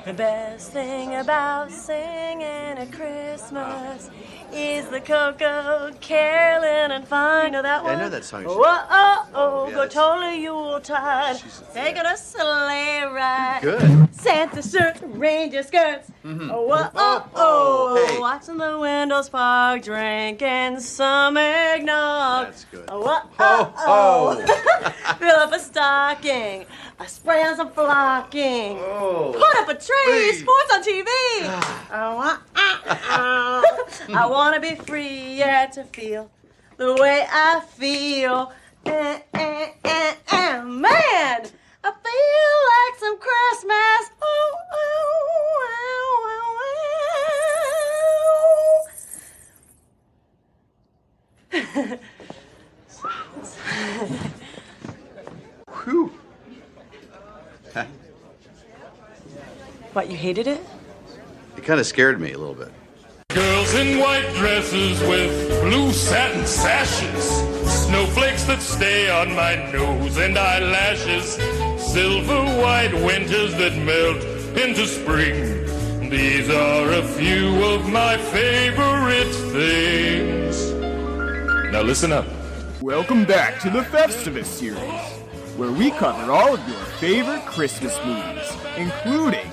The best thing about singing at Christmas is the cocoa caroling and fun. You know that one? Yeah, I know that song. Whoa, Yeah, go totally Yuletide. Taking a sleigh ride. Good. Santa shirt, ranger skirts. Mm-hmm. Hey. Watching Watching the windows fog, drinking some eggnog. That's good. Fill up a stocking. I spray on some flocking. Put up a tree. Please. Sports on TV. I want to be free, yeah, to feel the way I feel. Man, I feel like some Christmas. Whew. What, you hated it? It kind of scared me a little bit. Girls in white dresses with blue satin sashes, snowflakes that stay on my nose and eyelashes, silver white winters that melt into spring. These are a few of my favorite things. Now listen up. Welcome back to the Festivus series, where we cover all of your favorite Christmas movies, including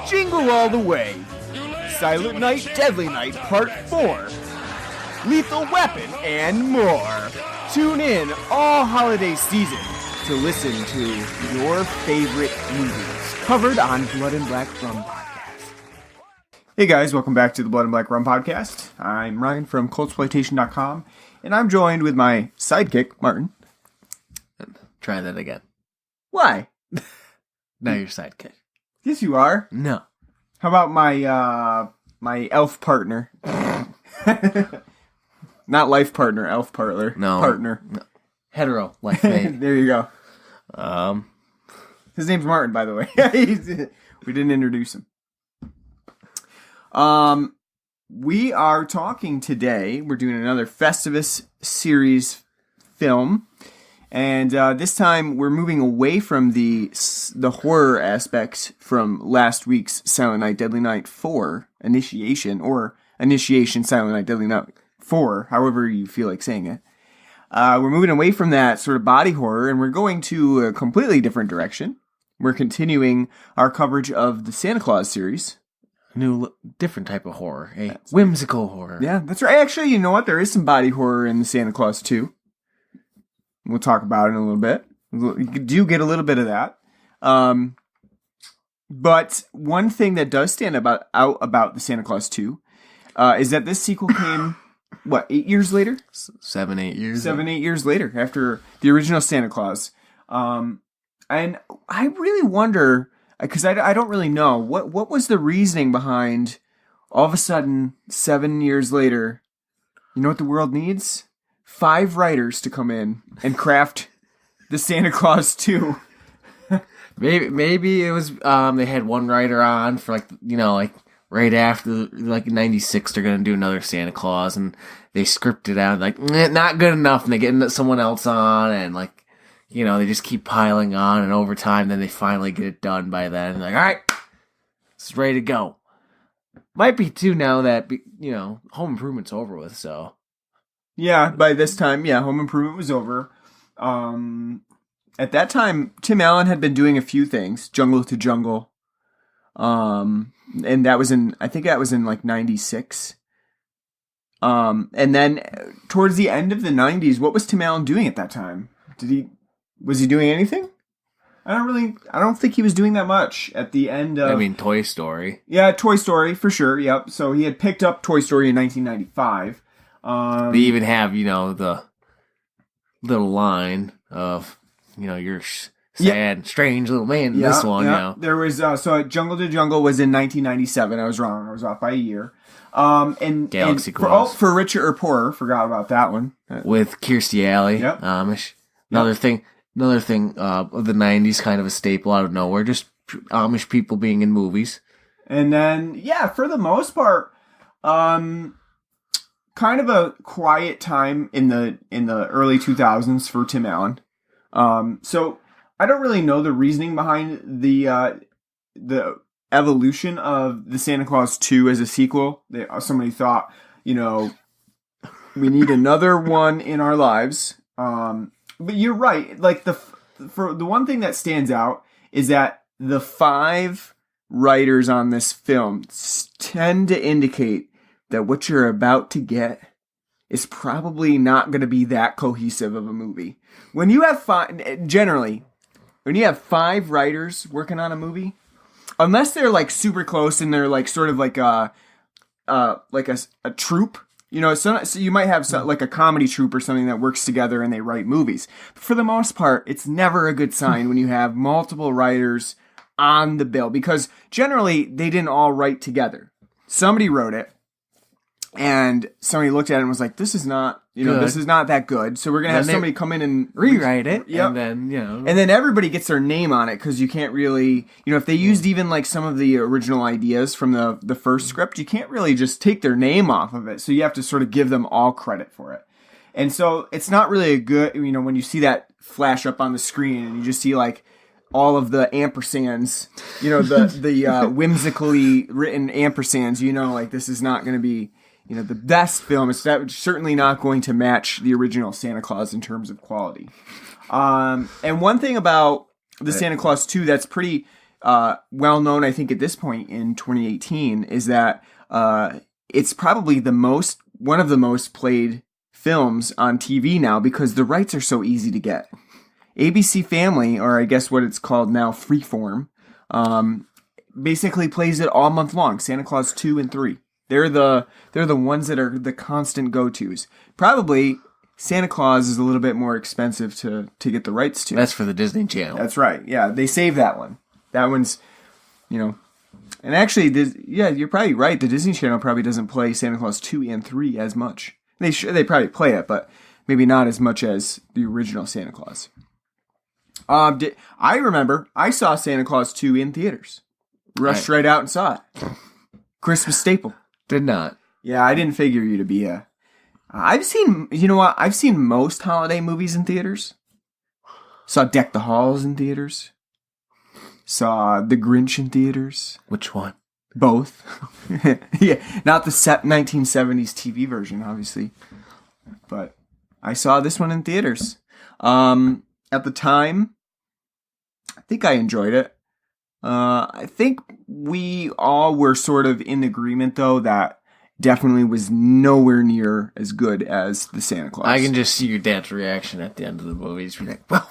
Jingle All the Way, Silent Night, Deadly Night Part 4, Lethal Weapon, and more. Tune in all holiday season to listen to your favorite movies covered on Blood and Black Rum Podcast. Hey guys, welcome back to the Blood and Black Rum Podcast. I'm Ryan from Cultsploitation.com, and I'm joined with my sidekick, Martin. Try that again. Why? Now you're sidekick. Yes, you are. No. How about my my elf partner? Not life partner, elf partner. No. Partner. No. Hetero, like me. There you go. His name's Martin, by the way. We didn't introduce him. We are talking today. We're doing another Festivus series film. And this time we're moving away from the horror aspects from last week's Silent Night, Deadly Night 4 Initiation, or Initiation Silent Night, Deadly Night 4, however you feel like saying it. We're moving away from that sort of body horror, and we're going to a completely different direction. We're continuing our coverage of the Santa Claus series. Different type of horror. A whimsical horror. Yeah, that's right. Actually, you know what? There is some body horror in the Santa Claus 2. We'll talk about it in a little bit. You do get a little bit of that. But one thing that does stand out about the Santa Claus 2 is that this sequel came, 8 years later? 7, 8 years. 7, 8 years later, after the original Santa Claus. And I really wonder, because I don't really know, what was the reasoning behind all of a sudden, 7 years later, you know what the world needs? 5 writers to come in and craft the Santa Claus 2. Maybe it was they had one writer on for right after '96 they're gonna do another Santa Claus, and they scripted out not good enough, and they get someone else on, and they just keep piling on, and over time then they finally get it done by then, and all right, it's ready to go. Might be too now that Home Improvement's over with, so. Yeah, by this time, Home Improvement was over. At that time, Tim Allen had been doing a few things, Jungle to Jungle, and that was I think that was in 96. And then towards the end of the 90s, what was Tim Allen doing at that time? Was he doing anything? I don't think he was doing that much at the end of... Toy Story. Yeah, Toy Story, for sure, yep. So he had picked up Toy Story in 1995. They even have, the little line of, you're sad, strange little man in this one, There was, so Jungle to Jungle was in 1997. I was wrong. I was off by a year. Galaxy Quest. For Richer or Poorer, forgot about that one. With Kirstie Alley, yep. Amish. Another thing of the 90s, kind of a staple out of nowhere, just Amish people being in movies. And then, for the most part, kind of a quiet time in the early 2000s for Tim Allen. So I don't really know the reasoning behind the evolution of the Santa Claus 2 as a sequel. Somebody thought, we need another one in our lives. But you're right. Like for the one thing that stands out is that the 5 writers on this film tend to indicate that what you're about to get is probably not going to be that cohesive of a movie. When you have 5 writers working on a movie, unless they're like super close and they're like sort of like a troupe, so you might have like a comedy troupe or something that works together and they write movies. But for the most part, it's never a good sign when you have multiple writers on the bill, because generally they didn't all write together. Somebody wrote it, and somebody looked at it and was like, "This is not, this is not that good." So we're gonna have somebody come in and rewrite it, yep. and then and then everybody gets their name on it, because you can't really, if they used even like some of the original ideas from the first script, you can't really just take their name off of it. So you have to sort of give them all credit for it, and so it's not really a good, when you see that flash up on the screen and you just see like all of the ampersands, the whimsically written ampersands, like this is not going to be. The best film. Is certainly not going to match the original Santa Claus in terms of quality. And one thing about the Santa Claus 2 that's pretty well known, I think, at this point in 2018, is that it's probably one of the most played films on TV now, because the rights are so easy to get. ABC Family, or I guess what it's called now, Freeform, basically plays it all month long. Santa Claus 2 and 3. They're the ones that are the constant go-tos. Probably Santa Claus is a little bit more expensive to get the rights to. That's for the Disney Channel. That's right. Yeah, they save that one. That one's, and actually, you're probably right. The Disney Channel probably doesn't play Santa Claus 2 and 3 as much. They probably play it, but maybe not as much as the original Santa Claus. I remember I saw Santa Claus 2 in theaters. Rushed right out and saw it. Christmas staple. Did not. Yeah, I didn't figure you to be a... I've seen most holiday movies in theaters. Saw Deck the Halls in theaters. Saw The Grinch in theaters. Which one? Both. Yeah, not the 1970s TV version, obviously. But I saw this one in theaters. At the time, I think I enjoyed it. I think we all were sort of in agreement, though, that definitely was nowhere near as good as the Santa Claus. I can just see your dad's reaction at the end of the movie. He's like, I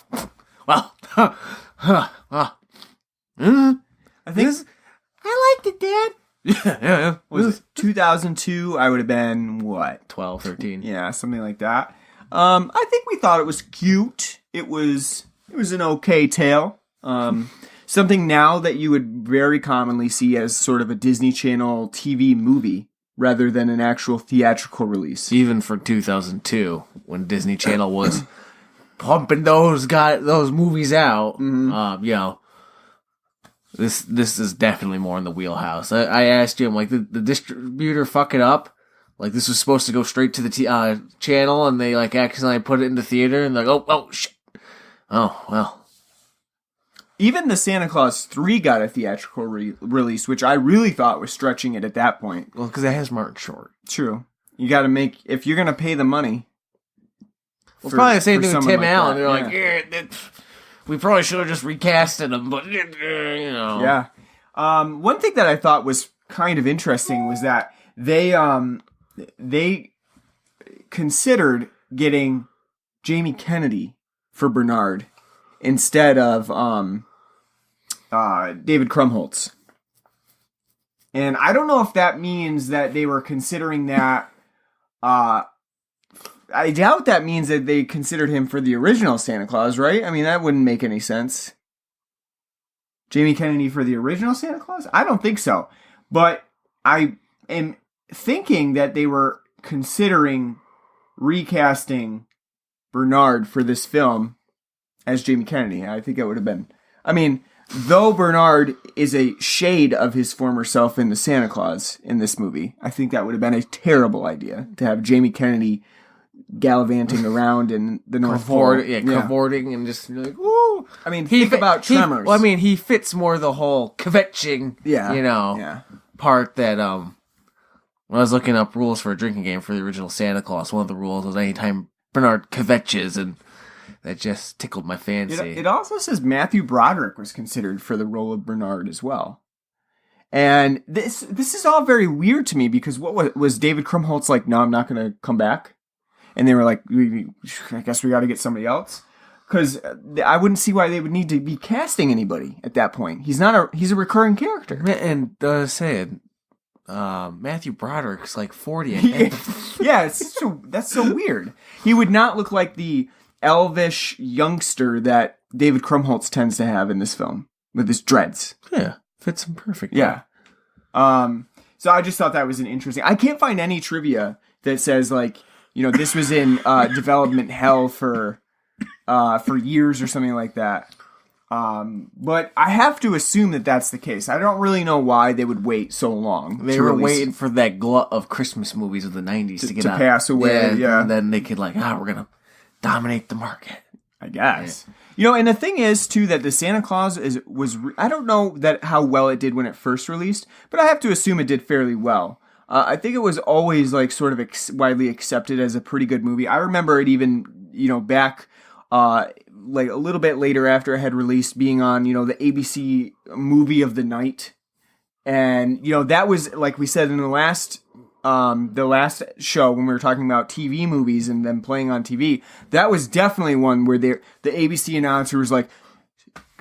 think I liked it, Dad. Yeah. Was it 2002? I would have been, what? 12, 13. Yeah, something like that. I think we thought it was cute. It was an okay tale. Something now that you would very commonly see as sort of a Disney Channel TV movie rather than an actual theatrical release. Even for 2002, when Disney Channel was pumping those movies out, this is definitely more in the wheelhouse. I asked you, I'm like, the distributor fuck it up? Like, this was supposed to go straight to the channel, and they like accidentally put it in the theater, and they're like, oh shit. Oh, well. Even the Santa Claus 3 got a theatrical release, which I really thought was stretching it at that point. Well, because it has Martin Short. True. You got to if you're going to pay the money. Well, probably the same thing with Tim Allen. They're like, we probably should have just recasted him, but, Yeah. One thing that I thought was kind of interesting was that they considered getting Jamie Kennedy for Bernard instead of David Krumholtz. And I don't know if that means that they were considering that. I doubt that means that they considered him for the original Santa Claus, right? I mean, that wouldn't make any sense. Jamie Kennedy for the original Santa Claus? I don't think so. But I am thinking that they were considering recasting Bernard for this film as Jamie Kennedy. I think it would have been... I mean, though Bernard is a shade of his former self in the Santa Claus in this movie, I think that would have been a terrible idea to have Jamie Kennedy gallivanting around in the North Pole. Cavorting and just like, woo. I mean, think about Tremors. He fits more the whole kvetching, part that, when I was looking up rules for a drinking game for the original Santa Claus, one of the rules was anytime Bernard kvetches, and that just tickled my fancy. It also says Matthew Broderick was considered for the role of Bernard as well. And this is all very weird to me because what was David Krumholtz like, no, I'm not going to come back? And they were like, I guess we got to get somebody else. Because I wouldn't see why they would need to be casting anybody at that point. He's a recurring character. And saying, Matthew Broderick's like 40. Yeah, that's so weird. He would not look like the elvish youngster that David Krumholtz tends to have in this film with his dreads. Yeah, fits him perfect. Yeah. So I just thought that was an interesting. I can't find any trivia that says like, this was in development hell for years or something like that. But I have to assume that that's the case. I don't really know why they would wait so long. They were waiting for that glut of Christmas movies of the 90s to get to pass away. Yeah. And then they could we're going to dominate the market. I guess. Yeah. And the thing is, too, that the Santa Claus was I don't know how well it did when it first released, but I have to assume it did fairly well. I think it was always like sort of widely accepted as a pretty good movie. I remember it even, back like a little bit later after it had released, being on, the ABC movie of the night. And, that was, like we said in the last show when we were talking about TV movies and them playing on TV, that was definitely one where the ABC announcer was like,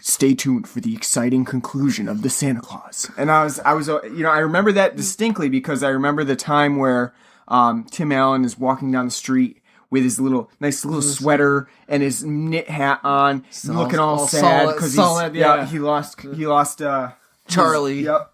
stay tuned for the exciting conclusion of the Santa Claus. And I was, I remember that distinctly because I remember the time where Tim Allen is walking down the street with his nice little sweater and his knit hat on, looking all sad because he lost Charlie. Yep.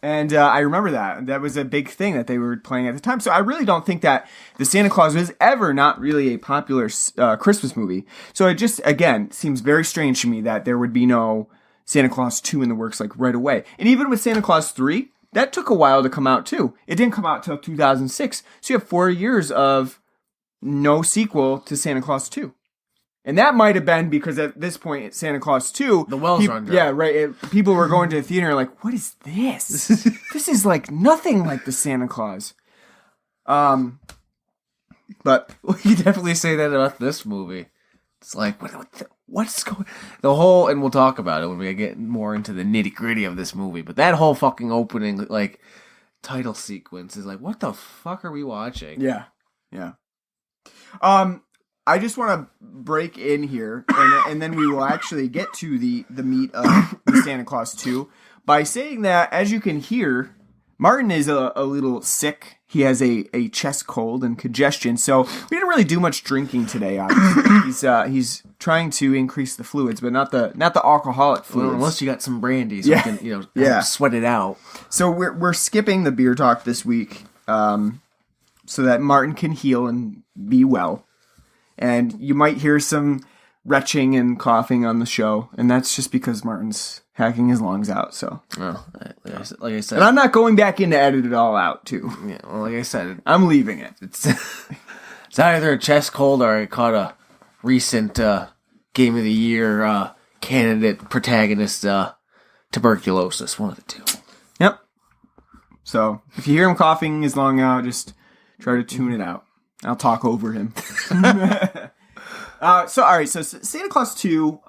And I remember that was a big thing that they were playing at the time. So I really don't think that the Santa Claus was ever not really a popular Christmas movie. So it just, again, seems very strange to me that there would be no Santa Claus 2 in the works like right away. And even with Santa Claus 3, that took a while to come out too. It didn't come out till 2006. So you have 4 years of no sequel to Santa Claus 2. And that might have been because at this point, Santa Claus 2... The wells run dry. Yeah, right. People were going to the theater like, what is this? This is like nothing like the Santa Claus. But... Well, you definitely say that about this movie. It's like, what's going... The whole... And we'll talk about it when we get more into the nitty-gritty of this movie. But that whole fucking opening, title sequence is like, what the fuck are we watching? Yeah. Yeah. I just want to break in here, and then we will actually get to the meat of the Santa Claus 2 by saying that, as you can hear, Martin is a little sick. He has a chest cold and congestion, so we didn't really do much drinking today. Obviously, he's trying to increase the fluids, but not the alcoholic fluids. Well, unless you got some brandy, so you can sweat it out. So we're skipping the beer talk this week, so that Martin can heal and be well. And you might hear some retching and coughing on the show, and that's just because Martin's hacking his lungs out. So, like I said, and I'm not going back in to edit it all out too. Yeah, well, like I said, I'm leaving it. It's either a chest cold or I caught a recent Game of the Year candidate protagonist tuberculosis. One of the two. Yep. So if you hear him coughing his lung out, just try to tune it out. I'll talk over him. All right. So Santa Claus 2.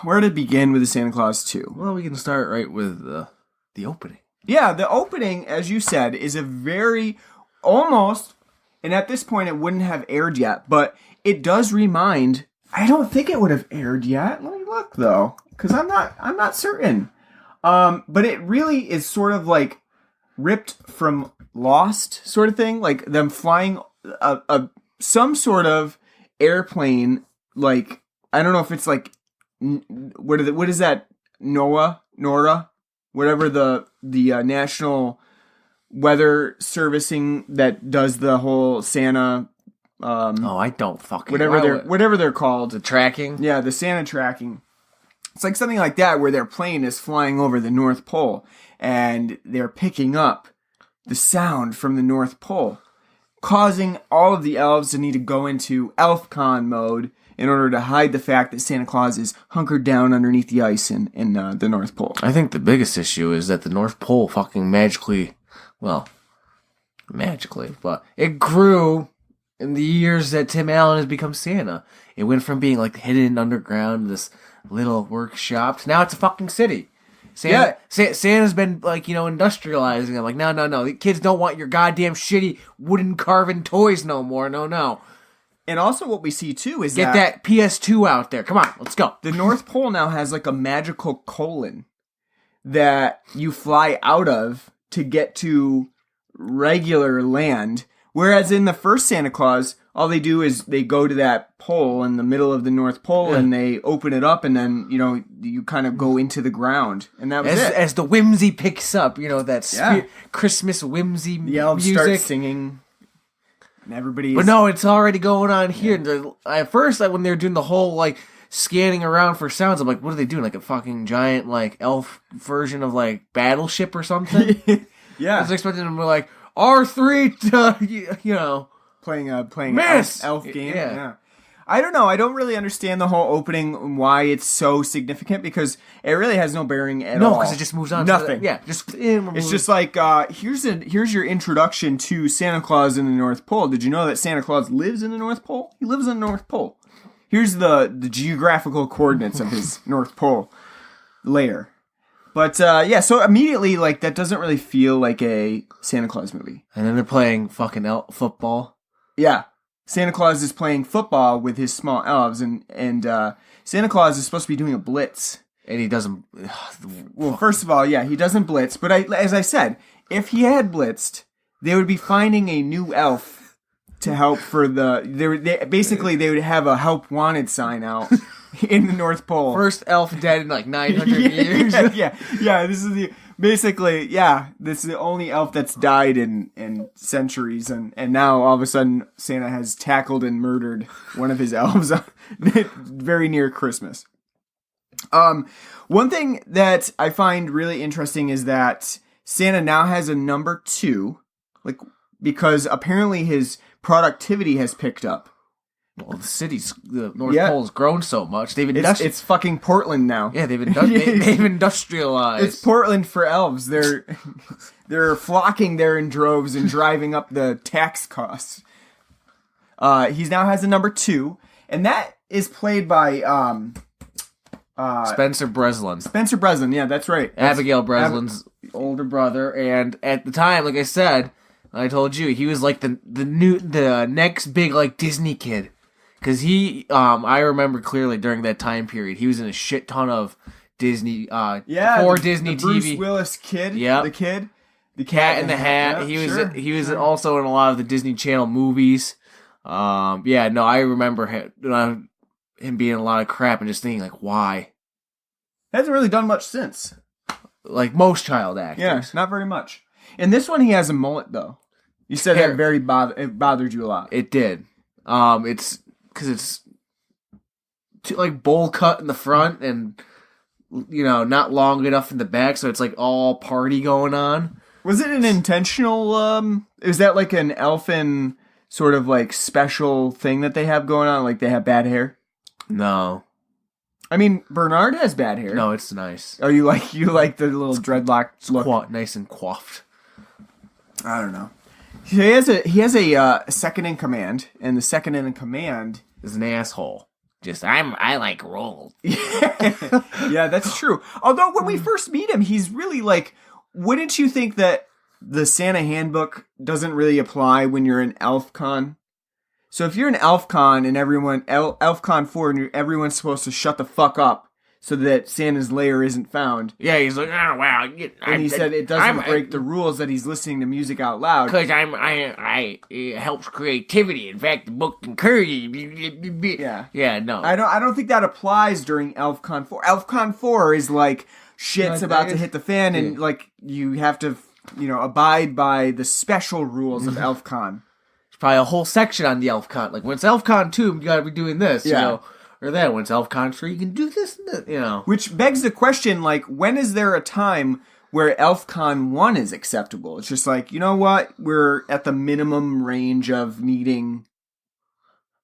Where to begin with the Santa Claus 2? Well, we can start right with the opening. Yeah, the opening, as you said, is a very almost, and at this point it wouldn't have aired yet, but it does remind. I don't think it would have aired yet. Let me look though, because I'm not certain. But it really is sort of like ripped from Lost sort of thing, like them flying some sort of airplane, like I don't know if it's like what is that NORA, whatever the National Weather Servicing that does the whole Santa. I don't fucking whatever they're called. The tracking. Yeah, the Santa tracking. It's like something like that where their plane is flying over the North Pole and they're picking up the sound from the North Pole, causing all of the elves to need to go into ElfCon mode in order to hide the fact that Santa Claus is hunkered down underneath the ice in the North Pole. I think the biggest issue is that the North Pole fucking magically, but it grew in the years that Tim Allen has become Santa. It went from being like hidden underground, this little workshop, to now it's a fucking city. Santa's been industrializing. I'm like, no, the kids don't want your goddamn shitty wooden carving toys no more. No. And also what we see, too, is Get that PS2 out there. Come on, let's go. The North Pole now has like a magical colon that you fly out of to get to regular land. Whereas in the first Santa Claus, all they do is they go to that pole in the middle of the North Pole and they open it up and then, you kind of go into the ground. And that was it. As the whimsy picks up, that Christmas whimsy the elves music. start singing. And everybody But no, it's already going on here. Yeah. At first, when they were doing the whole, scanning around for sounds, I'm like, what are they doing? Like a fucking giant, elf version of, Battleship or something? Yeah. I was expecting them to be like, R3 to, playing Miss! elf game. Yeah. I don't know. I don't really understand the whole opening and why it's so significant because it really has no bearing at all. No, because it just moves on. Nothing. It's just like here's your introduction to Santa Claus in the North Pole. Did you know that Santa Claus lives in the North Pole? He lives in the North Pole. Here's the geographical coordinates of his North Pole layer. But so immediately that doesn't really feel like a Santa Claus movie. And then they're playing fucking football. Yeah. Santa Claus is playing football with his small elves, and Santa Claus is supposed to be doing a blitz. And he doesn't... Well, first of all, he doesn't blitz. But as I said, if he had blitzed, they would be finding a new elf to help for the... They would have a help wanted sign out in the North Pole. First elf dead in 900 years. Yeah, this is the... Basically, this is the only elf that's died in centuries, and now all of a sudden Santa has tackled and murdered one of his elves very near Christmas. One thing that I find really interesting is that Santa now has a number 2, because apparently his productivity has picked up. Well, the North Pole has grown so much. It's fucking Portland now. Yeah, they've industrialized. It's Portland for elves. They're flocking there in droves and driving up the tax costs. He now has a number 2, and that is played by Spencer Breslin. Spencer Breslin, yeah, that's right. Abigail Breslin's older brother, and at the time, like I said, I told you, he was the next big Disney kid. Because I remember clearly during that time period, he was in a shit ton of Disney, Disney the Bruce TV. Willis kid, yeah, the kid, the Cat in the Hat. He was also in a lot of the Disney Channel movies. I remember him being in a lot of crap and just thinking why? Hasn't really done much since. Like most child actors, yeah, not very much. In this one, he has a mullet though. You said that it bothered you a lot. It did. It's because it's bowl cut in the front and not long enough in the back, so it's all party going on. Was it an intentional? Is that an elfin sort of special thing that they have going on? They have bad hair? No. I mean, Bernard has bad hair. No, it's nice. Oh, you like the little dreadlock look? Nice and coiffed. I don't know. He has a second in command, and the second in command is an asshole. I like roll. Yeah, that's true. Although when we first meet him, he's really wouldn't you think that the Santa handbook doesn't really apply when you're in ElfCon? So if you're in ElfCon and ElfCon 4 and everyone's supposed to shut the fuck up so that Santa's lair isn't found. Yeah, he's like, oh wow. And he said it doesn't break the rules that he's listening to music out loud. Because it helps creativity. In fact, the book encourages. Yeah, no. I don't think that applies during ElfCon 4. ElfCon 4 is shit's about to hit the fan, and you have to abide by the special rules of ElfCon. There's probably a whole section on the ElfCon. When it's ElfCon 2, you gotta be doing this. Yeah. or that. When it's ElfCon 3, you can do this and that, you know. Which begs the question, like, when is there a time where ElfCon 1 is acceptable? It's just like, you know what? We're at the minimum range of needing...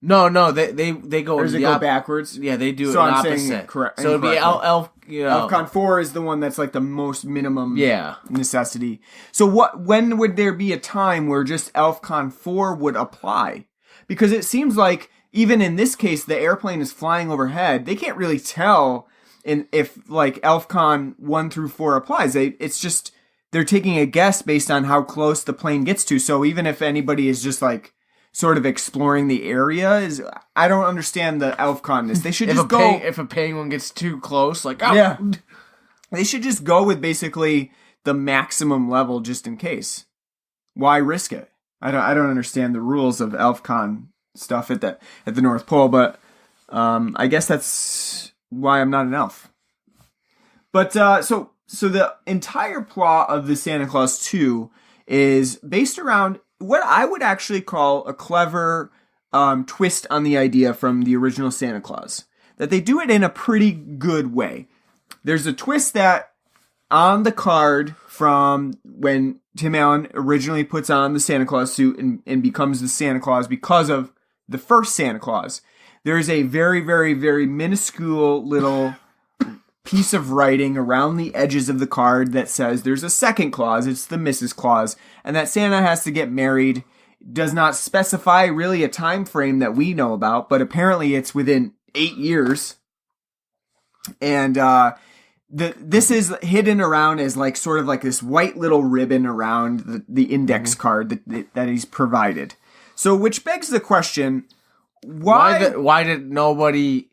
No, they go... Or does it go backwards? Yeah, they do so it I'm opposite. saying correct. So it'd be you know... ElfCon 4 is the one that's like the most minimum yeah. necessity. So when would there be a time where just ElfCon 4 would apply? Because it seems like, even in this case, the airplane is flying overhead. They can't really tell if like ElfCon 1 through 4 applies. It's just, they're taking a guess based on how close the plane gets to. So even if anybody is just like, sort of exploring the area, I don't understand the ElfCon-ness. They should just go... If a penguin gets too close, like... Oh. Yeah. They should just go with basically the maximum level just in case. Why risk it? I don't understand the rules of ElfCon stuff at the North Pole, but I guess that's why I'm not an elf. But so the entire plot of the Santa Claus 2 is based around what I would actually call a clever twist on the idea from the original Santa Claus. That they do it in a pretty good way. There's a twist that on the card from when Tim Allen originally puts on the Santa Claus suit and becomes the Santa Claus because of the first Santa Claus. There is a very, very, very minuscule little piece of writing around the edges of the card that says there's a second Claus, it's the Mrs. Claus, and that Santa has to get married. Does not specify really a time frame that we know about, but apparently it's within 8 years. And this is hidden around as like sort of like this white little ribbon around the index card that he's provided. So which begs the question, why did nobody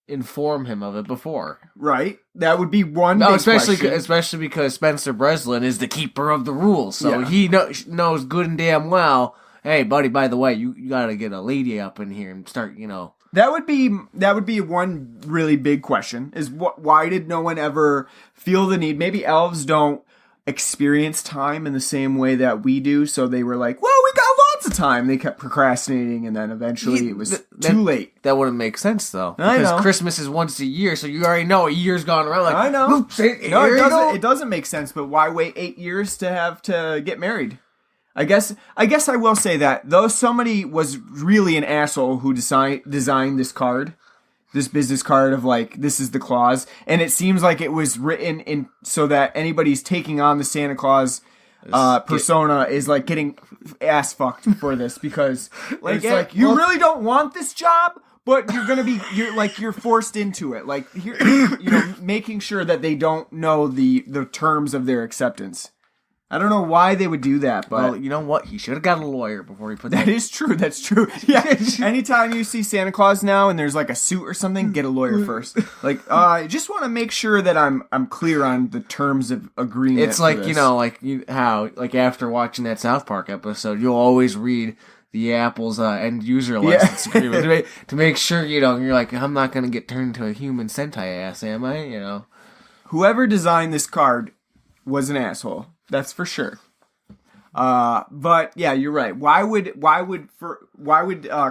inform him of it before? Right, that would be one. No, big especially question. because Spencer Breslin is the keeper of the rules, so Yeah. he knows good and damn well. Hey, buddy, by the way, you gotta get a lady up in here and start, you know. That would be one really big question. Is why did no one ever feel the need? Maybe elves don't experience time in the same way that we do, so they were like, well, we got lots of time. They kept procrastinating, and then eventually it was too late. That wouldn't make sense, though. I because know. Christmas is once a year, so you already know a year's gone around. Like, I know. Oops, No, it doesn't make sense, but why wait 8 years to have to get married? I guess I will say that, though somebody was really an asshole who designed this card, this business card of like, this is the Claus, and it seems like it was written in so that anybody's taking on the Santa Claus persona is like getting ass fucked for this, because it's like, you really don't want this job, but you're forced into it, like, making sure that they don't know the terms of their acceptance. I don't know why they would do that, but... Well, you know what? He should have got a lawyer before he put that... That is true, that's true. Yeah, anytime you see Santa Claus now and there's like a suit or something, get a lawyer first. Like, I just want to make sure that I'm clear on the terms of agreement. It's like, how after watching that South Park episode, you'll always read the Apple's end user license agreement to make sure, you're like, I'm not going to get turned into a human Sentai ass, am I? Whoever designed this card was an asshole. That's for sure. But yeah, you're right. Why would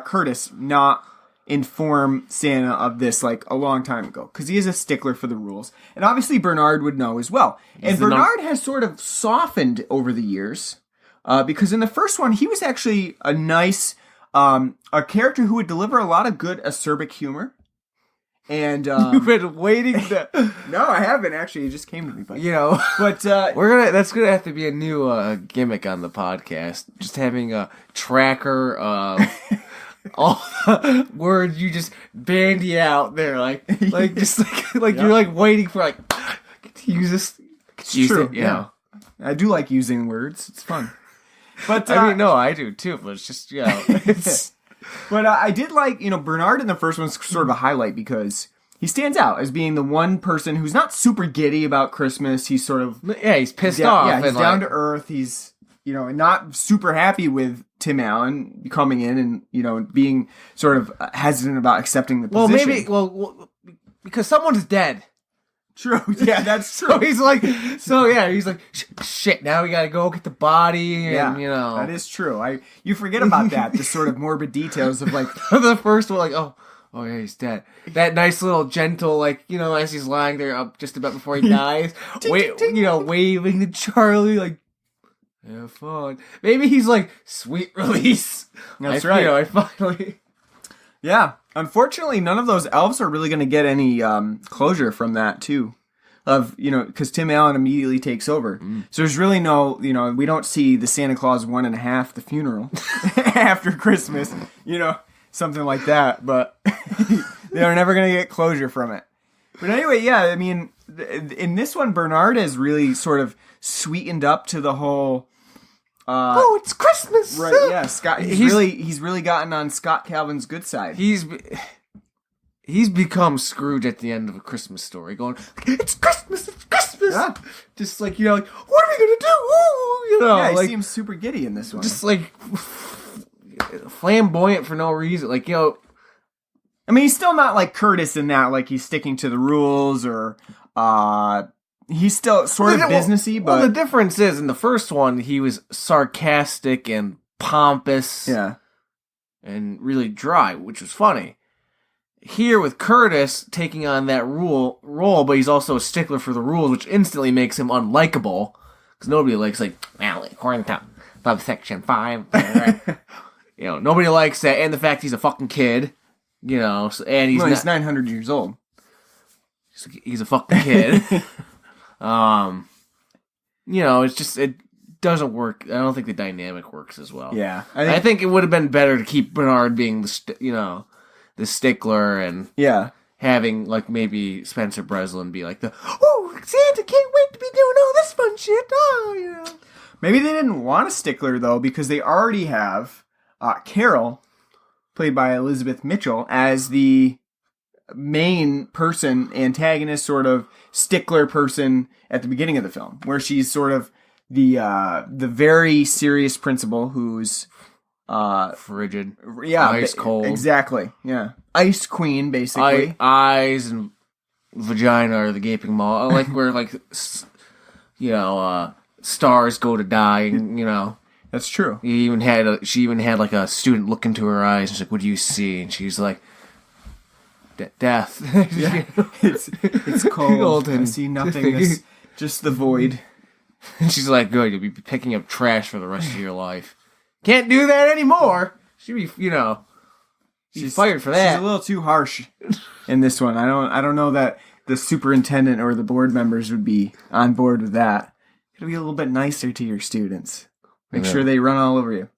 Curtis not inform Santa of this like a long time ago? Because he is a stickler for the rules, and obviously Bernard would know as well. And Bernard has sort of softened over the years, because in the first one he was actually a nice a character who would deliver a lot of good acerbic humor. And you've been waiting to... No, I haven't actually. It just came to me, but that's gonna have to be a new gimmick on the podcast. Just having a tracker of all words you just bandy out there, like you're like waiting for like use this. It's true. Yeah, I do like using words. It's fun. But I do too. But it's just it's. But I did like, Bernard in the first one's sort of a highlight because he stands out as being the one person who's not super giddy about Christmas. He's sort of... Yeah, he's pissed off. Yeah, he's down to earth. He's, not super happy with Tim Allen coming in and, being sort of hesitant about accepting the position. Well, because someone's dead. True. Yeah, that's true. He's like, shit, now we gotta go get the body, and, that is true. You forget about that, the sort of morbid details of, like... the first one, like, oh, oh yeah, he's dead. That nice little gentle, like, you know, as he's lying there up just about before he dies, waving to Charlie, like, have fun. Maybe he's like, sweet release. That's right. I finally. Yeah. Unfortunately, none of those elves are really going to get any closure from that, too. Because Tim Allen immediately takes over. So there's really no, we don't see the Santa Claus 1.5, the funeral, after Christmas, something like that. But they're never going to get closure from it. But anyway, yeah, I mean, in this one, Bernard has really sort of sweetened up to the whole... oh, it's Christmas! Right, yeah, Scott. He's really gotten on Scott Calvin's good side. He's become Scrooge at the end of A Christmas Story, going, it's Christmas, it's Christmas! Yeah. Just like, what are we gonna do? Ooh, yeah, he seems super giddy in this one. Just like, flamboyant for no reason. Like, I mean, he's still not like Curtis in that, like he's sticking to the rules or, he's still sort of businessy, but... Well, the difference is, in the first one, he was sarcastic and pompous. Yeah. And really dry, which was funny. Here with Curtis taking on that role, but he's also a stickler for the rules, which instantly makes him unlikable. Because nobody likes, well, according to Section 5. Nobody likes that. And the fact he's a fucking kid. And he's 900 years old. He's a fucking kid. It's just, it doesn't work. I don't think the dynamic works as well. Yeah. I think it would have been better to keep Bernard being the stickler and having, maybe Spencer Breslin be like Santa can't wait to be doing all this fun shit. Maybe they didn't want a stickler, though, because they already have Carol, played by Elizabeth Mitchell, as the main person, antagonist, sort of stickler person at the beginning of the film, where she's sort of the very serious principal who's frigid, ice cold, exactly, ice queen, basically. Eyes and vagina are the gaping maw, like where stars go to die, and that's true. she even had a student look into her eyes and she's like, "What do you see?" And she's like, death. Yeah. It's cold and I see nothing. It's just the void. And she's like, "Good, you'll be picking up trash for the rest of your life. Can't do that anymore." She'd be, she's fired for that. She's a little too harsh in this one. I don't know that the superintendent or the board members would be on board with that. Gotta be a little bit nicer to your students. Make sure they run all over you.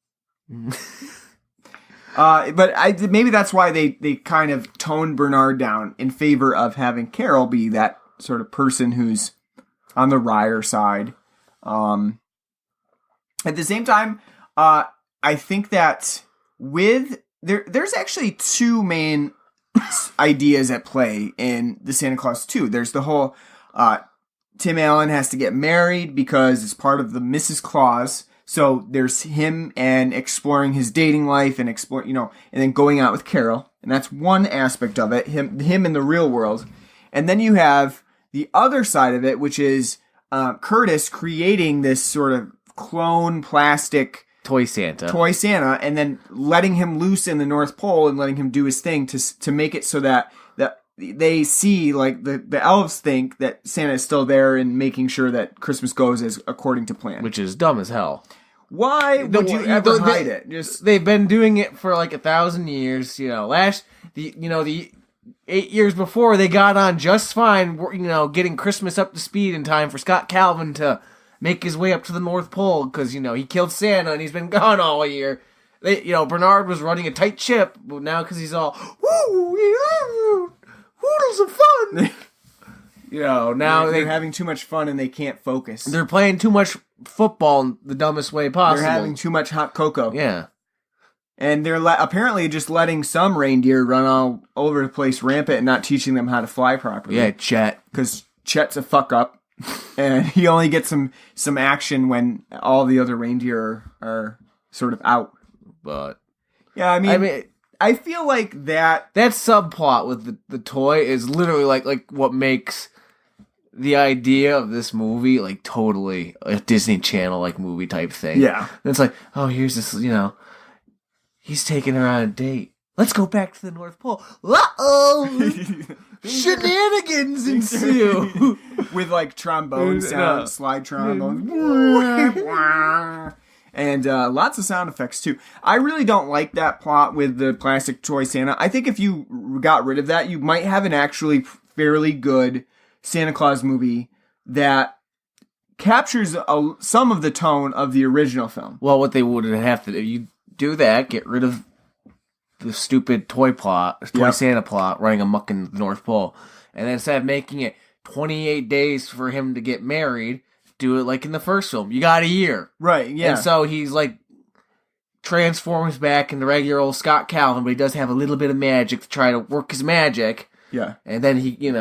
But maybe that's why they kind of toned Bernard down in favor of having Carol be that sort of person who's on the wryer side. At the same time, I think that there's actually two main ideas at play in the Santa Claus 2. There's the whole Tim Allen has to get married because it's part of the Mrs. Claus. So there's him and exploring his dating life and and then going out with Carol. And that's one aspect of it, him in the real world. And then you have the other side of it, which is Curtis creating this sort of clone plastic toy Santa, and then letting him loose in the North Pole and letting him do his thing to make it so that they see, the elves think that Santa is still there and making sure that Christmas goes as according to plan. Which is dumb as hell. Why would you ever hide it? They've been doing it for 1,000 years. The 8 years before, they got on just fine. Getting Christmas up to speed in time for Scott Calvin to make his way up to the North Pole because he killed Santa and he's been gone all year. Bernard was running a tight ship, but now because he's all oodles of fun. Now they're having too much fun and they can't focus. They're playing too much football in the dumbest way possible. They're having too much hot cocoa. Yeah. And they're apparently just letting some reindeer run all over the place rampant and not teaching them how to fly properly. Yeah, Chet. Because Chet's a fuck up. And he only gets some action when all the other reindeer are sort of out. But yeah, I mean I feel like that subplot with the toy is literally like what makes the idea of this movie totally a Disney Channel movie type thing. Yeah. And it's oh, here's this, he's taking her on a date. let's go back to the North Pole. Uh-oh! Shenanigans ensue! With, like, trombone sound, slide trombones. And lots of sound effects, too. I really don't like that plot with the plastic toy Santa. I think if you got rid of that, you might have an actually fairly good Santa Claus movie that captures some of the tone of the original film. Well, what they would have to do, you do that, get rid of the stupid toy Santa plot running amok in the North Pole, and then instead of making it 28 days for him to get married, do it like in the first film. You got a year. Right, yeah. And so he's like transforms back into regular old Scott Calvin, but he does have a little bit of magic to try to work his magic. Yeah. And then he,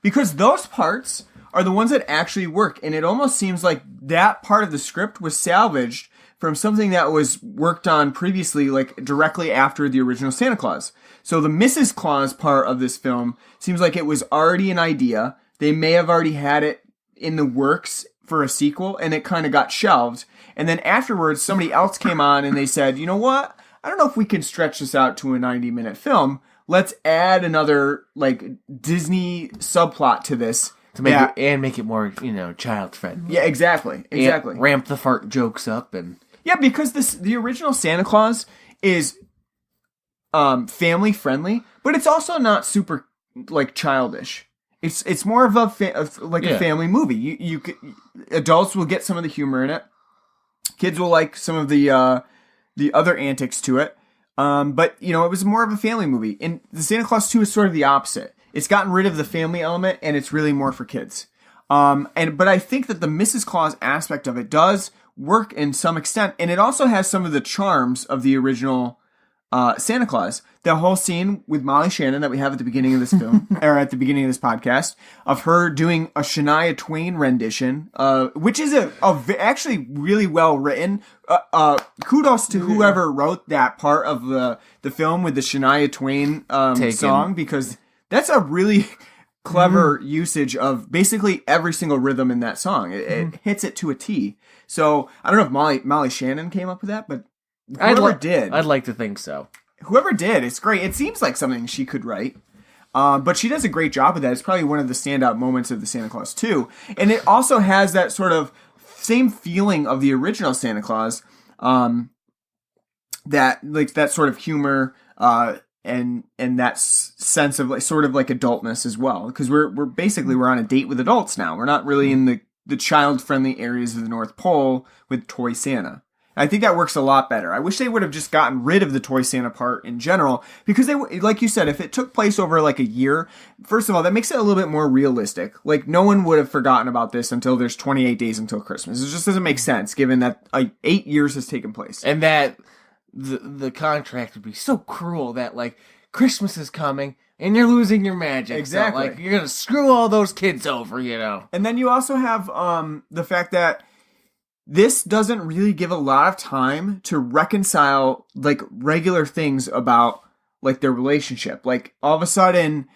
because those parts are the ones that actually work, and it almost seems like that part of the script was salvaged from something that was worked on previously, like directly after the original Santa Claus. So the Mrs. Claus part of this film seems like it was already an idea. They may have already had it in the works for a sequel, and it kind of got shelved. And then afterwards, somebody else came on and they said, you know what? I don't know if we can stretch this out to a 90-minute film. Let's add another, like, Disney subplot to this. To make it more, child friendly. Yeah, exactly. And ramp the fart jokes up and... Yeah, because the original Santa Claus is family friendly, but it's also not super, like, childish. It's more of a family movie. You adults will get some of the humor in it. Kids will like some of the other antics to it. But it was more of a family movie. And the Santa Claus 2 is sort of the opposite. It's gotten rid of the family element, and it's really more for kids. But I think that the Mrs. Claus aspect of it does work in some extent, and it also has some of the charms of the original Santa Claus. The whole scene with Molly Shannon that we have at the beginning of this film, or at the beginning of this podcast, of her doing a Shania Twain rendition, which is actually really well written. Kudos to whoever wrote that part of the film with the Shania Twain song, because that's a really clever usage of basically every single rhythm in that song. It hits it to a T. So I don't know if Molly Shannon came up with that, but whoever did. I'd like to think so. Whoever did, it's great. It seems like something she could write. But she does a great job with that. It's probably one of the standout moments of the Santa Claus 2. And it also has that sort of same feeling of the original Santa Claus. That sort of humor, and that sense of sort of adultness as well. Because we're on a date with adults now. We're not really in the child-friendly areas of the North Pole with Toy Santa. I think that works a lot better. I wish they would have just gotten rid of the Toy Santa part in general, because they, like you said, if it took place over a year, first of all, that makes it a little bit more realistic. No one would have forgotten about this until there's 28 days until Christmas. It just doesn't make sense, given that 8 years has taken place. And that the contract would be so cruel that Christmas is coming and you're losing your magic. Exactly. So, you're gonna screw all those kids over, And then you also have the fact that this doesn't really give a lot of time to reconcile regular things about their relationship. All of a sudden,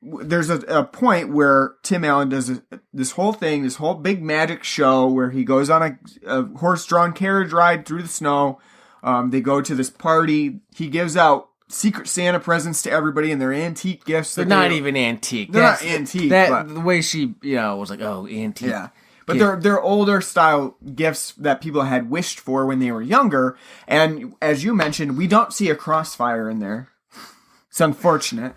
there's a point where Tim Allen does this whole big magic show where he goes on a horse-drawn carriage ride through the snow. They go to this party. He gives out Secret Santa presents to everybody, and they're antique gifts. They're not even antique. They're not antique. The way she, was antique. Yeah. But they're older style gifts that people had wished for when they were younger. And as you mentioned, we don't see a crossfire in there. It's unfortunate.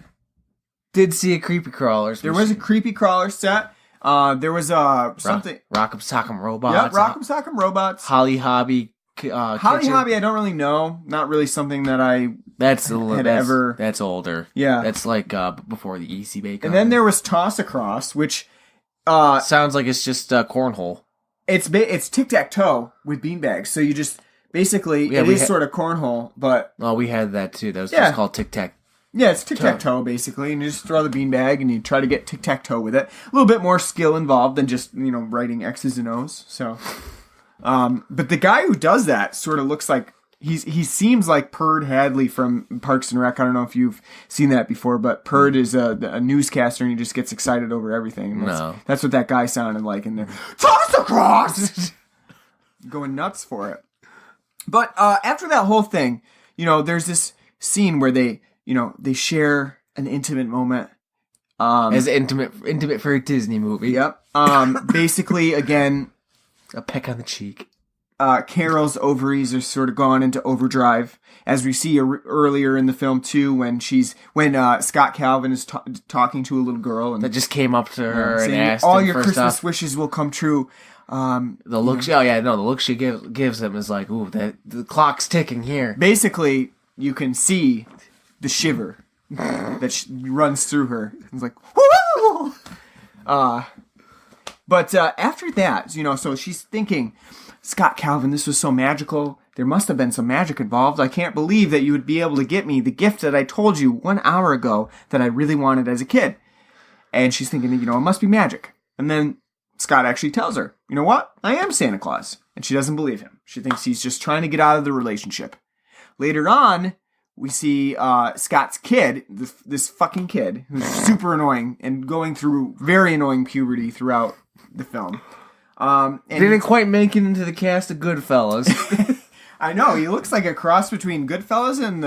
Did see a creepy crawlers. There was a creepy crawler set. There was something. Rock'em Sock'em Robots. Yep, Rock'em Sock'em Robots. Holly Hobby. Holly Hobby, I don't really know. Not really something that I that's older. Yeah, that's before the Easy Bake. And then there was Toss Across, which sounds like it's just cornhole. It's tic-tac-toe with beanbags. So you just basically it is sort of cornhole, but we had that too. That was just called tic-tac. Yeah, it's tic-tac-toe basically, and you just throw the beanbag and you try to get tic-tac-toe with it. A little bit more skill involved than just writing X's and O's. So. But the guy who does that sort of looks like he seems like Perd Hadley from Parks and Rec. I don't know if you've seen that before, but Perd is a newscaster and he just gets excited over everything. That's what that guy sounded like in there. Toss across! Going nuts for it. But after that whole thing, there's this scene where they share an intimate moment. As intimate for a Disney movie. Yep. Basically, again, a peck on the cheek. Carol's ovaries are sort of gone into overdrive, as we see earlier in the film too, when Scott Calvin is talking to a little girl and that just came up to her and saying, asked all him your for Christmas stuff. wishes will come true. The look, the look she gives him is like, ooh, the clock's ticking here. Basically, you can see the shiver that runs through her. It's like, woo! But after that, so she's thinking, Scott Calvin, this was so magical. There must have been some magic involved. I can't believe that you would be able to get me the gift that I told you 1 hour ago that I really wanted as a kid. And she's thinking, it must be magic. And then Scott actually tells her, you know what? I am Santa Claus. And she doesn't believe him. She thinks he's just trying to get out of the relationship. Later on, we see Scott's kid, this fucking kid, who's super annoying and going through very annoying puberty throughout the film. And didn't quite make it into the cast of Goodfellas. I know, he looks like a cross between Goodfellas and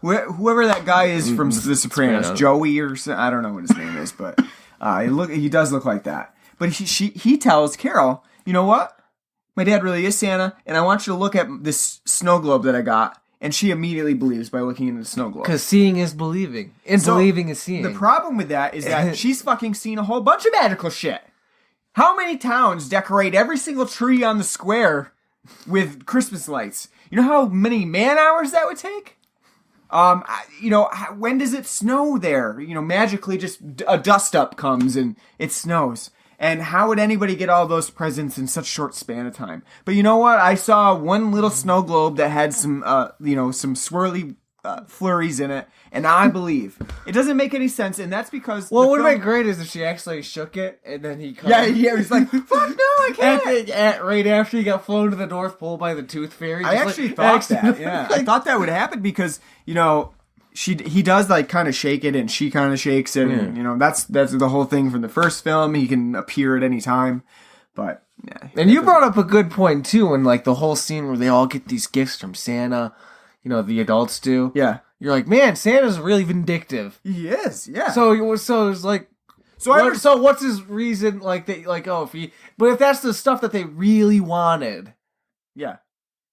whoever that guy is from The Sopranos, Joey or I don't know what his name is, but he does look like that. But he tells Carol, you know what? My dad really is Santa, and I want you to look at this snow globe that I got. And she immediately believes by looking into the snow globe. Because seeing is believing. And believing is seeing. The problem with that is that she's fucking seen a whole bunch of magical shit. How many towns decorate every single tree on the square with Christmas lights? You know how many man-hours that would take? When does it snow there? Magically just a dust-up comes and it snows. And how would anybody get all those presents in such short span of time? But you know what? I saw one little snow globe that had some, some swirly flurries in it, and I believe it doesn't make any sense. And that's because what would have been great is if she actually shook it, and then he comes. Yeah, he's like, "Fuck no, I can't!" Right after he got flown to the North Pole by the Tooth Fairy. I actually thought that. Yeah, I thought that would happen because he does like kind of shake it and she kind of shakes it. Yeah. And, that's the whole thing from the first film. He can appear at any time. But yeah. And you brought up a good point too, in like the whole scene where they all get these gifts from Santa, the adults do. Yeah. You're like, man, Santa's really vindictive. He is, yeah. So it's like so what's his reason but if that's the stuff that they really wanted. Yeah.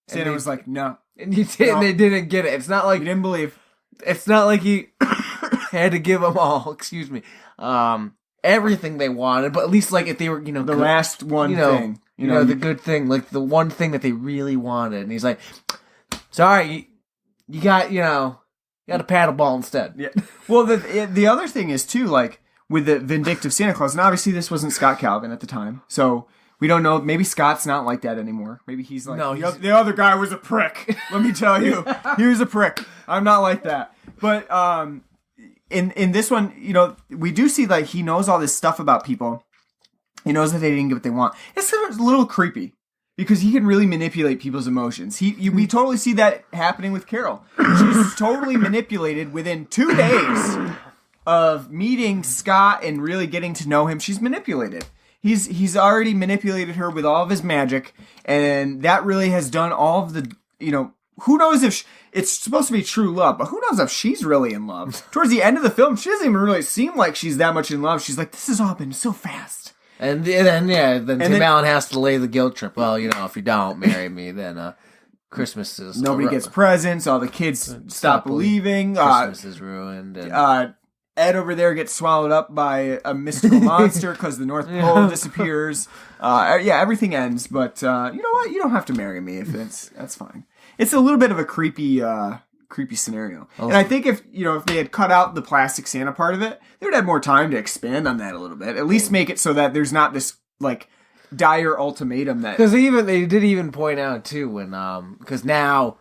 Santa was like, no. And they didn't get it. It's not like you didn't believe. It's not like he had to give them all, everything they wanted, but at least like if they were, the last one thing, the good thing, like the one thing that they really wanted. And he's like, sorry, you got, you got a paddle ball instead. Yeah. Well, the other thing is too, like with the vindictive Santa Claus, and obviously this wasn't Scott Calvin at the time, so we don't know. Maybe Scott's not like that anymore. Maybe he's like, no, the other guy was a prick. Let me tell you. He was a prick. I'm not like that. But in this one, we do see like he knows all this stuff about people. He knows that they didn't get what they want. It's a little creepy because he can really manipulate people's emotions. We totally see that happening with Carol. She's totally manipulated within 2 days of meeting Scott and really getting to know him. She's manipulated. He's already manipulated her with all of his magic, and that really has done all of the, who knows if it's supposed to be true love, but who knows if she's really in love. Towards the end of the film, she doesn't even really seem like she's that much in love. She's like, this has all been so fast. And then Tim Allen has to lay the guilt trip. Well, if you don't marry me, then Christmas is... Nobody gets presents, all the kids stop believing. Christmas is ruined. And... Ed over there gets swallowed up by a mystical monster because the North Pole disappears. Everything ends. But you know what? You don't have to marry me if that's fine. It's a little bit of a creepy scenario. And I think if they had cut out the plastic Santa part of it, they would have more time to expand on that a little bit. At least make it so that there's not this like dire ultimatum that because they did even point out too when because now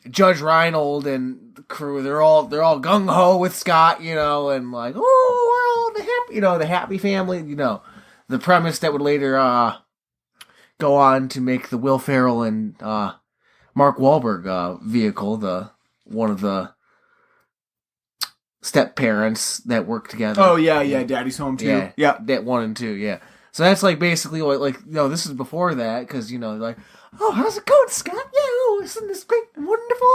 Judge Reinhold and the crew, they're all gung ho with Scott, and like, oh, we're all the happy, the happy family, the premise that would later go on to make the Will Ferrell and Mark Wahlberg vehicle, one of the step parents that work together. Oh yeah, Daddy's Home too. Yeah, that 1 and 2, yeah. So that's like basically what this is before that because like, oh, how's it going, Scott? Yeah, oh, isn't this great and wonderful?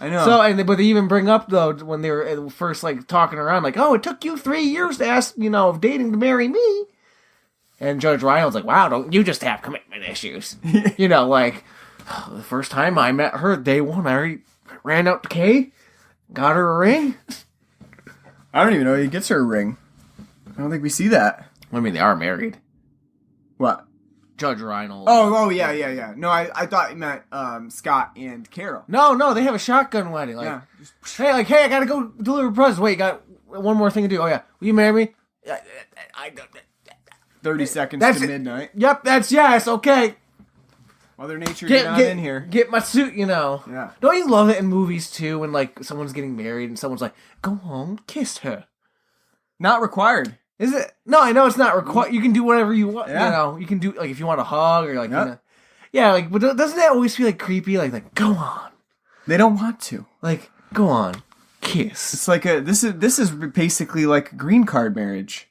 I know. So, but they even bring up, though, when they were first, like, talking around, like, oh, it took you 3 years to ask, of dating to marry me. And Judge Reinhold's like, wow, don't you just have commitment issues? Like, the first time I met her, day one, I already ran out to Kay, got her a ring. I don't even know he gets her a ring. I don't think we see that. I mean, they are married. What? Judge Reinhold. Oh, yeah. No, I thought you meant Scott and Carol. No, they have a shotgun wedding. Like, hey, I gotta go deliver presents. Wait, got one more thing to do. Oh, yeah. Will you marry me? I 30 seconds to midnight. Yep, that's yes, okay. Mother Nature, get in here. Get my suit, Yeah. Don't you love it in movies, too, when, like, someone's getting married and someone's like, go home, kiss her. Not required. Is it? No, I know it's not required. You can do whatever you want, Yeah. You can do, like, if you want a hug or, like, yeah, like, but doesn't that always feel, like, creepy? Like, go on. They don't want to. Like, go on, kiss. It's like this is basically like a green card marriage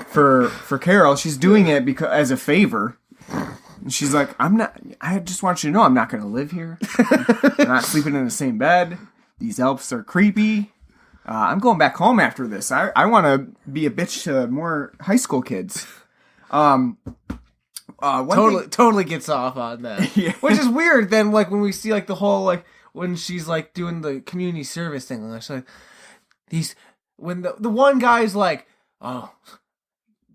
for Carol. She's doing it because as a favor. And she's like, I just want you to know I'm not going to live here. I'm not sleeping in the same bed. These elves are creepy. I'm going back home after this. I want to be a bitch to more high school kids. Totally gets off on that. Yeah. Which is weird then, like, when we see, like, the whole, like, when she's, like, doing the community service thing. Like, so, when the one guy's like, oh,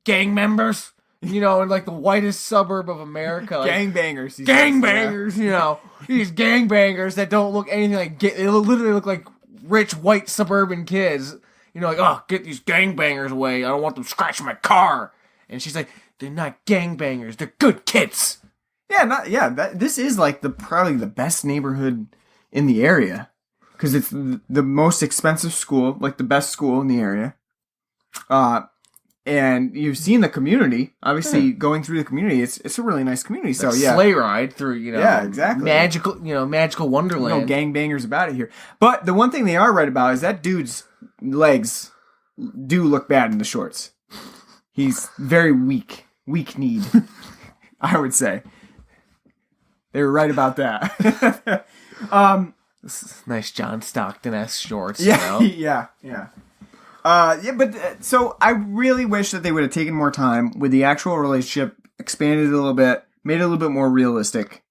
gang members? In, like, the whitest suburb of America. Like, gangbangers. These gangbangers that don't look anything like, they literally look like rich white suburban kids. Like, oh, get these gangbangers away. I don't want them scratching my car. And she's like, they're not gangbangers. They're good kids. Yeah, this is, like, probably the best neighborhood in the area. Because it's the most expensive school, like, the best school in the area. And you've seen the community. Obviously, going through the community, it's a really nice community. So yeah, sleigh ride through yeah, exactly, magical wonderland. No gangbangers about it here. But the one thing they are right about is that dude's legs do look bad in the shorts. He's very weak-kneed. I would say they were right about that. Nice John Stockton-esque shorts. Yeah, yeah. But so I really wish that they would have taken more time with the actual relationship, expanded it a little bit, made it a little bit more realistic,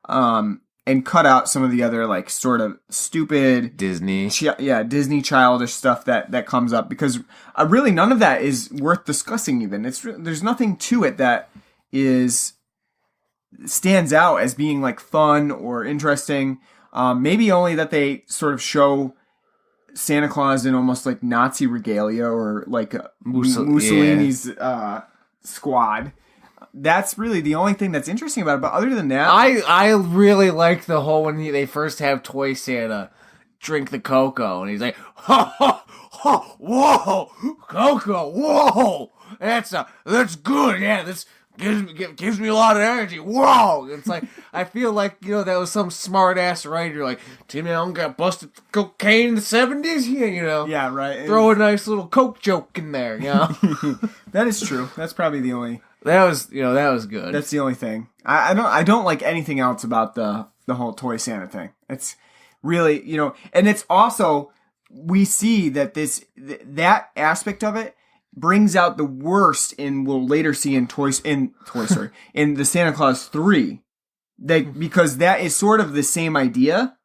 and cut out some of the other, like, sort of stupid Disney childish stuff that comes up, because really none of that is worth discussing. Even there's nothing to it that stands out as being, like, fun or interesting. Maybe only that they sort of show Santa Claus in almost like Nazi regalia or like Mussolini's squad. That's really the only thing that's interesting about it. But other than that, I really like the whole when they first have Toy Santa drink the cocoa and he's like, ha ha ha, whoa, cocoa, whoa, that's good, yeah, this gives me a lot of energy. Whoa! It's like, I feel like, that was some smart ass writer like, Tim Allen got busted for cocaine in the 70s. Yeah, Yeah, right. Throw a nice little Coke joke in there, That is true. That's probably the only. That was good. That's the only thing. I don't like anything else about the whole Toy Santa thing. It's really, and it's also, we see that that aspect of it brings out the worst in we'll later see in in the Santa Claus 3. Because that is sort of the same idea,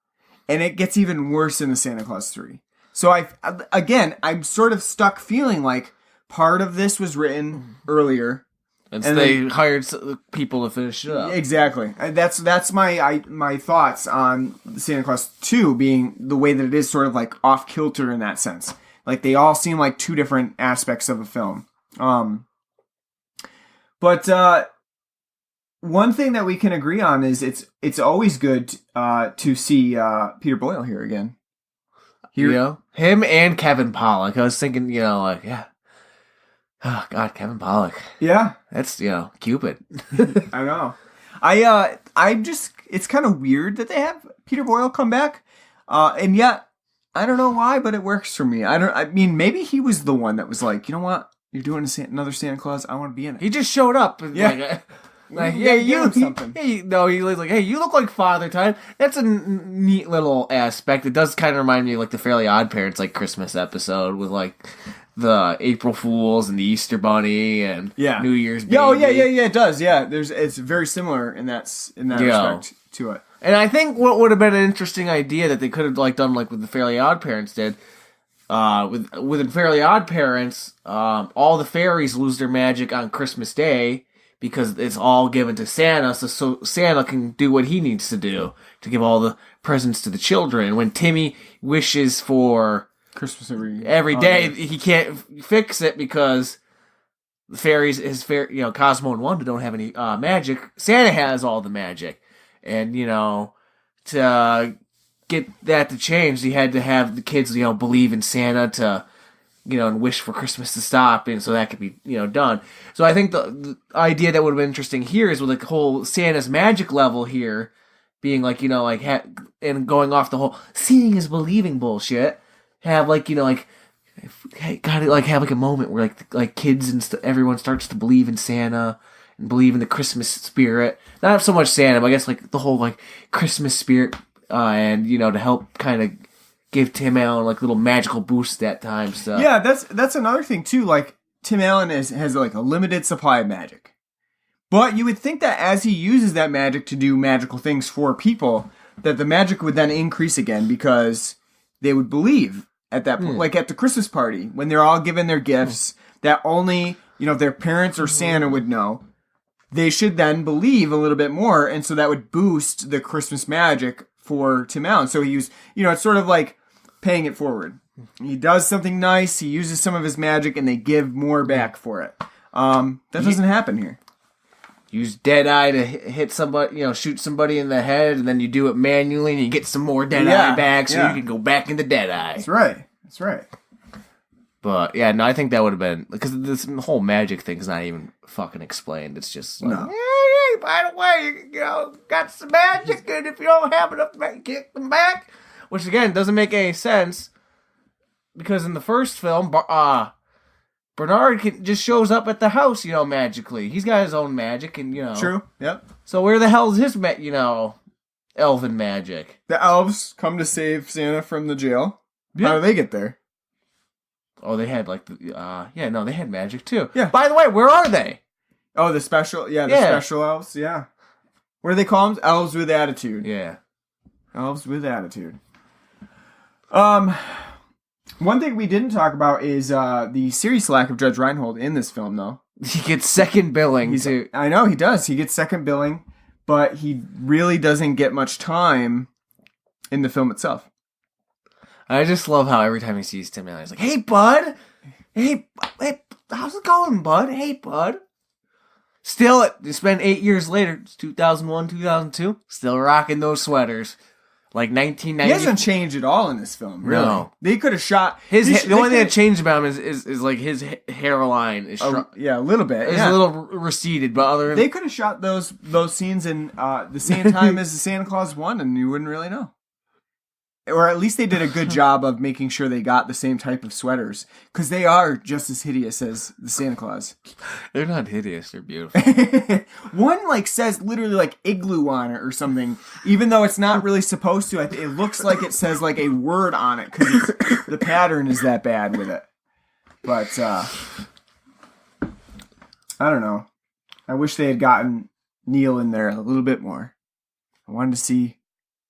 and it gets even worse in the Santa Claus 3. So I'm sort of stuck feeling like part of this was written earlier. And they hired people to finish it up. Exactly. That's my thoughts on Santa Claus 2 being the way that it is sort of like off kilter in that sense. Like, they all seem like two different aspects of a film. But one thing that we can agree on is it's always good to see Peter Boyle here again. Him and Kevin Pollak. I was thinking, yeah. Oh, God, Kevin Pollak. Yeah. That's, Cupid. I know. It's kind of weird that they have Peter Boyle come back. And yet, I don't know why, but it works for me. I mean, maybe he was the one that was like, you know what? You're doing another Santa Claus. I want to be in it. He just showed up. Yeah. Like, You yeah, gotta give you, him something. he was like, hey, you look like Father Time. That's a neat little aspect. It does kind of remind me of like the Fairly Odd Parents like Christmas episode with like the April Fools and the Easter Bunny and New Year's Baby. Yeah, oh, yeah, it does. Yeah, it's very similar in that respect to it. And I think what would have been an interesting idea that they could have like done like with the Fairly Odd Parents did. With the Fairly Odd Parents, all the fairies lose their magic on Christmas Day because it's all given to Santa, so Santa can do what he needs to do to give all the presents to the children. When Timmy wishes for Christmas every day, he can't fix it because the fairies, Cosmo and Wanda don't have any magic. Santa has all the magic, and to get that to change, he had to have the kids, believe in Santa to, and wish for Christmas to stop, and so that could be, done. So I think the idea that would have been interesting here is with the whole Santa's magic level here being like, and going off the whole seeing is believing bullshit. Have gotta have like a moment where like kids and everyone starts to believe in Santa and believe in the Christmas spirit. Not so much Santa, but I guess like the whole like Christmas spirit. And to help kind of give Tim Allen like a little magical boost that time. So yeah, that's another thing too. Like Tim Allen has like a limited supply of magic, but you would think that as he uses that magic to do magical things for people, that the magic would then increase again because they would believe at that point, like at the Christmas party when they're all given their gifts that only their parents or Santa would know. They should then believe a little bit more, and so that would boost the Christmas magic for Tim Allen. So he was, it's sort of like paying it forward. He does something nice, he uses some of his magic, and they give more back for it. That doesn't happen here. Use Deadeye to hit somebody, shoot somebody in the head, and then you do it manually, and you get some more Deadeye back, so you can go back into Deadeye. That's right. But, yeah, no, I think that would have been, because this whole magic thing is not even fucking explained. It's just like, hey, by the way, got some magic, and if you don't have enough magic, kick them back. Which, again, doesn't make any sense, because in the first film, Bernard just shows up at the house, magically. He's got his own magic, and, True, yep. So where the hell is his, elven magic? The elves come to save Santa from the jail. Yeah. How do they get there? Oh, they had, they had magic, too. Yeah. By the way, where are they? Oh, the special elves, yeah. What do they call them? Elves with attitude. Yeah. Elves with attitude. One thing we didn't talk about is the serious lack of Judge Reinhold in this film, though. He gets second billing, too. I know, he does. He gets second billing, but he really doesn't get much time in the film itself. I just love how every time he sees Tim Allen, he's like, hey, bud! Hey, how's it going, bud? Hey, bud. Still, it's been 8 years later. It's 2001, 2002. Still rocking those sweaters. Like 1990. He hasn't changed at all in this film, really. No. They could have shot... The only thing that changed about him is like his hairline is shrunk. Yeah, a little bit. It's a little receded, but other than... They could have shot those scenes in the same time as the Santa Claus 1, and you wouldn't really know. Or at least they did a good job of making sure they got the same type of sweaters. Because they are just as hideous as the Santa Claus. They're not hideous, they're beautiful. One says literally igloo on it or something. Even though it's not really supposed to. It looks like it says a word on it. Because the pattern is that bad with it. But, I don't know. I wish they had gotten Neil in there a little bit more. I wanted to see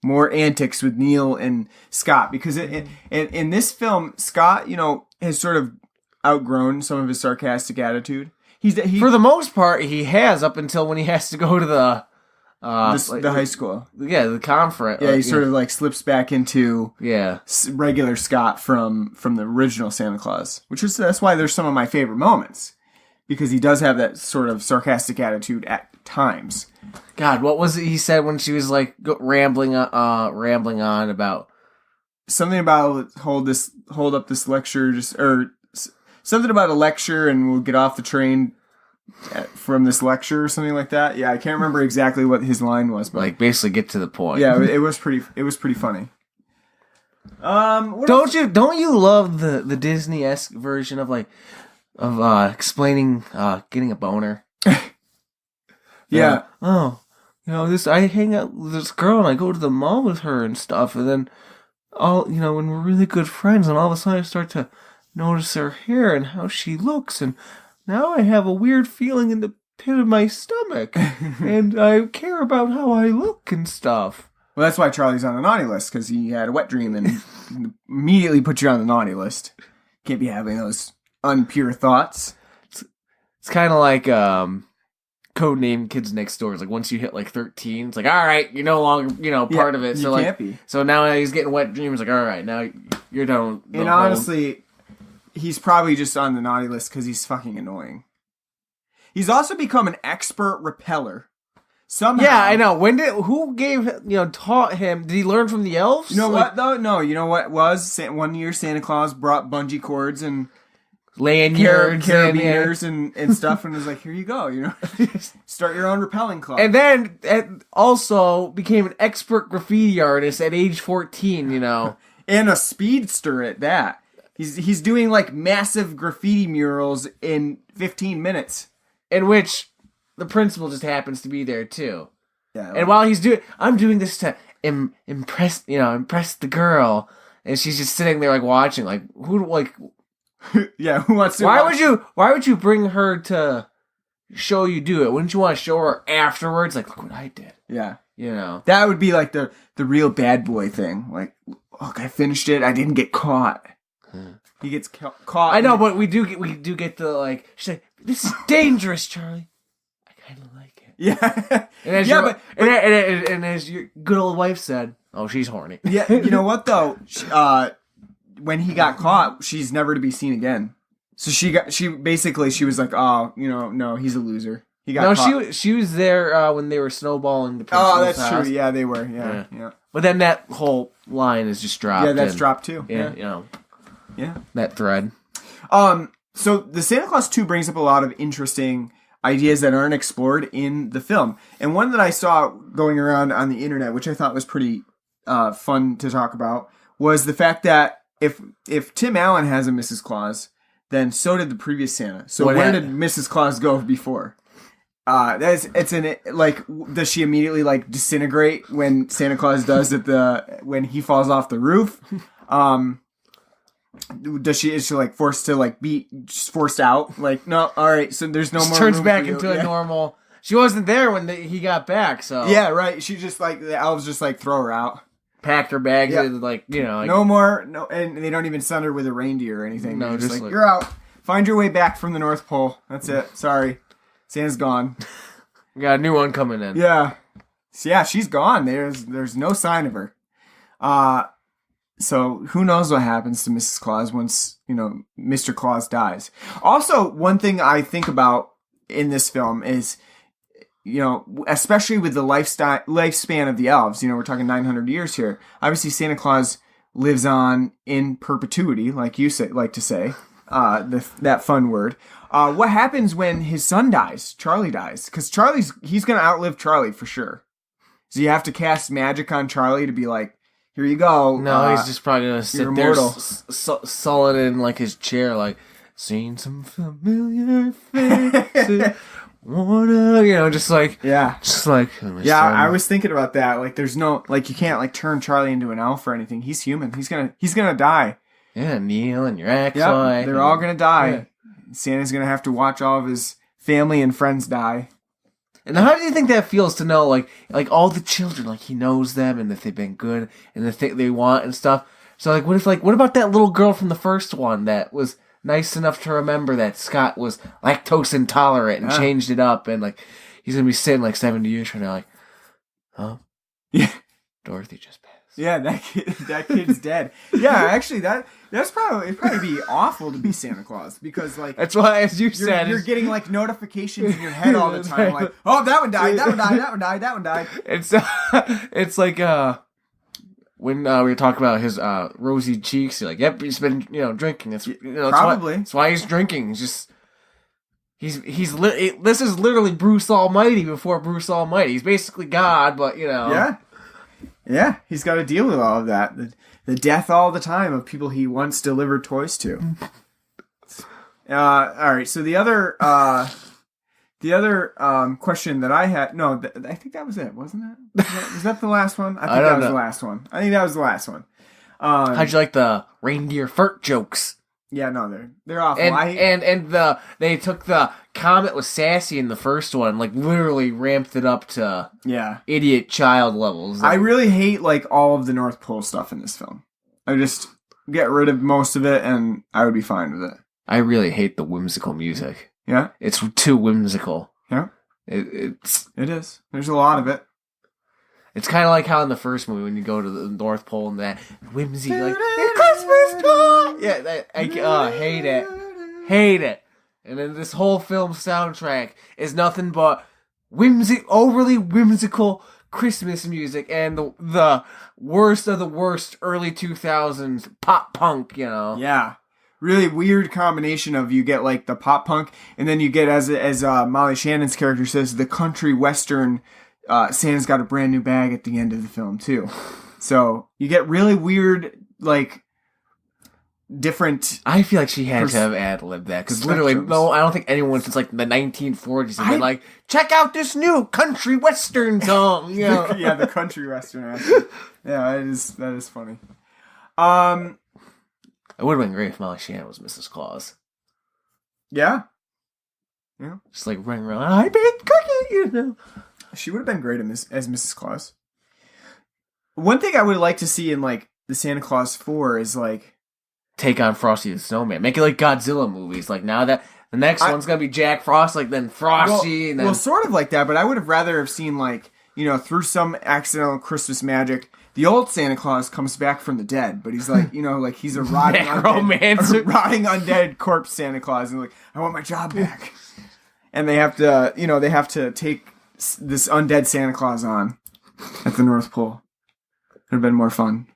more antics with Neil and Scott, because in this film, Scott, has sort of outgrown some of his sarcastic attitude. For the most part, he has up until when he has to go to the high school. Yeah, the conference. Yeah, he sort of slips back into regular Scott from the original Santa Claus, that's why there's some of my favorite moments, because he does have that sort of sarcastic attitude at times. God, what was it he said when she was rambling on about something about hold up this lecture, or something about a lecture, and we'll get off the train from this lecture or something like that. Yeah, I can't remember exactly what his line was, but basically get to the point. Yeah, it was pretty funny. Don't you love the Disney-esque version of explaining getting a boner? Yeah. Oh, I hang out with this girl and I go to the mall with her and stuff, and then when we're really good friends, and all of a sudden I start to notice her hair and how she looks, and now I have a weird feeling in the pit of my stomach, and I care about how I look and stuff. Well, that's why Charlie's on the naughty list, because he had a wet dream and immediately put you on the naughty list. Can't be having those unpure thoughts. It's kind of like Codename Kids Next Door. It's like once you hit like 13, it's like, all right, you're no longer part of it. So you can't be. So now he's getting wet dreams. Like, all right, now you're done. And honestly, he's probably just on the naughty list because he's fucking annoying. He's also become an expert repeller. Somehow. Yeah, I know. Who taught him? Did he learn from the elves? You know what, though? No, you know what was? One year Santa Claus brought bungee cords and lanyards, carabiners and stuff, and was like, here you go, start your own rappelling club. And then also became an expert graffiti artist at age 14, And a speedster at that. He's doing like massive graffiti murals in 15 minutes. In which the principal just happens to be there too. Yeah. And while I'm doing this to impress the girl, and she's just sitting there like watching, like yeah, who wants to? Why would you bring her to show you do it? Wouldn't you want to show her afterwards? Like, look what I did. Yeah. That would be like the real bad boy thing. Like, look, I finished it. I didn't get caught. He gets caught. I know, but we do get the like. She's like, "This is dangerous, Charlie." I kind of like it. Yeah. And as your good old wife said, "Oh, she's horny." Yeah. You know what though? When he got caught, she's never to be seen again. So she was like, oh, no, he's a loser. He got caught. She was there when they were snowballing the principal's Oh, that's house. true. Yeah, they were. Yeah. But then that whole line is just dropped. Yeah, that's dropped too. Yeah. Yeah. That thread. So the Santa Claus 2 brings up a lot of interesting ideas that aren't explored in the film. And one that I saw going around on the internet, which I thought was pretty fun to talk about, was the fact that if Tim Allen has a Mrs. Claus, then so did the previous Santa. So where did Mrs. Claus go before? Does she immediately like disintegrate when Santa Claus does when he falls off the roof? Is she like forced to like be just forced out? Like, no, all right, so there's no more. Turns back into a normal. She wasn't there when he got back, so yeah, right. She just like the elves just like throw her out, packed her bags, like no more, no, and they don't even send her with a reindeer or anything. No, just like you're out. Find your way back from the North Pole. That's it. Sorry, Santa's gone. We got a new one coming in. Yeah, so, yeah, she's gone. There's no sign of her. So who knows what happens to Mrs. Claus once, Mr. Claus dies. Also, one thing I think about in this film is, especially with the lifespan of the elves, we're talking 900 years here. Obviously, Santa Claus lives on in perpetuity, like you like to say, that fun word. What happens when his son dies? Charlie dies. Because he's going to outlive Charlie for sure. So you have to cast magic on Charlie to be like, here you go. No, he's just probably going to sit there sullen in like his chair, like, seen some familiar faces. Just like... Yeah. Just like... Yeah, I was thinking about that. Like, there's no... Like, you can't, like, turn Charlie into an elf or anything. He's human. He's gonna die. Yeah, Neil and your ex-wife. Yep, they're all gonna die. Yeah. Santa's gonna have to watch all of his family and friends die. And how do you think that feels to know, like all the children, like he knows them and that they've been good and the thing they want and stuff. So what about that little girl from the first one that was nice enough to remember that Scott was lactose intolerant and changed it up, and like he's gonna be sitting like 70 years from now, like, huh? Yeah, Dorothy just passed. Yeah, that kid's dead. Yeah, actually, it'd probably be awful to be Santa Claus, because like that's why, as you said, you're getting like notifications in your head all the time, like, oh, that one died, that one died, that one died, that one died. It's like when we were talking about his rosy cheeks, you're like, yep, he's been drinking. That's probably that's why he's drinking. He's just this is literally Bruce Almighty before Bruce Almighty. He's basically God, but Yeah, he's got to deal with all of that. The death all the time of people he once delivered toys to. All right, so the The other question that I had, I think that was it, wasn't it? Was that the last one? I think that was the last one. I think that was the last one. How'd you like the reindeer fart jokes? Yeah, no, they're awful. And they took the Comet was sassy in the first one, like literally ramped it up to idiot child levels. I really hate like all of the North Pole stuff in this film. I just get rid of most of it, and I would be fine with it. I really hate the whimsical music. Yeah, it's too whimsical. Yeah, it is. There's a lot of it. It's kind of like how in the first movie when you go to the North Pole and that whimsy like Christmas time. Yeah, I hate it. And then this whole film soundtrack is nothing but overly whimsical Christmas music and the worst of the worst early 2000s pop punk. Yeah. Really weird combination of you get like the pop punk and then you get as Molly Shannon's character says the country western. Santa's got a brand new bag at the end of the film too, so you get really weird like different. I feel like she had to have ad-libbed that because literally, no, I don't think anyone since like the 1940s has been like, check out this new country western song. Yeah, the country western. Yeah, that is funny. It would have been great if Molly Shannon was Mrs. Claus. Yeah. Just like running around, I baked cookie, She would have been great as Mrs. Claus. One thing I would like to see in like the Santa Claus 4 is like take on Frosty the Snowman. Make it like Godzilla movies. Like now that the next one's gonna be Jack Frost, like then Frosty. And then... Well, sort of like that. But I would have rather have seen like through some accidental Christmas magic, the old Santa Claus comes back from the dead. But he's like like he's a rotting undead corpse Santa Claus, and like I want my job back. And they have to take this undead Santa Claus on at the North Pole. It would have been more fun.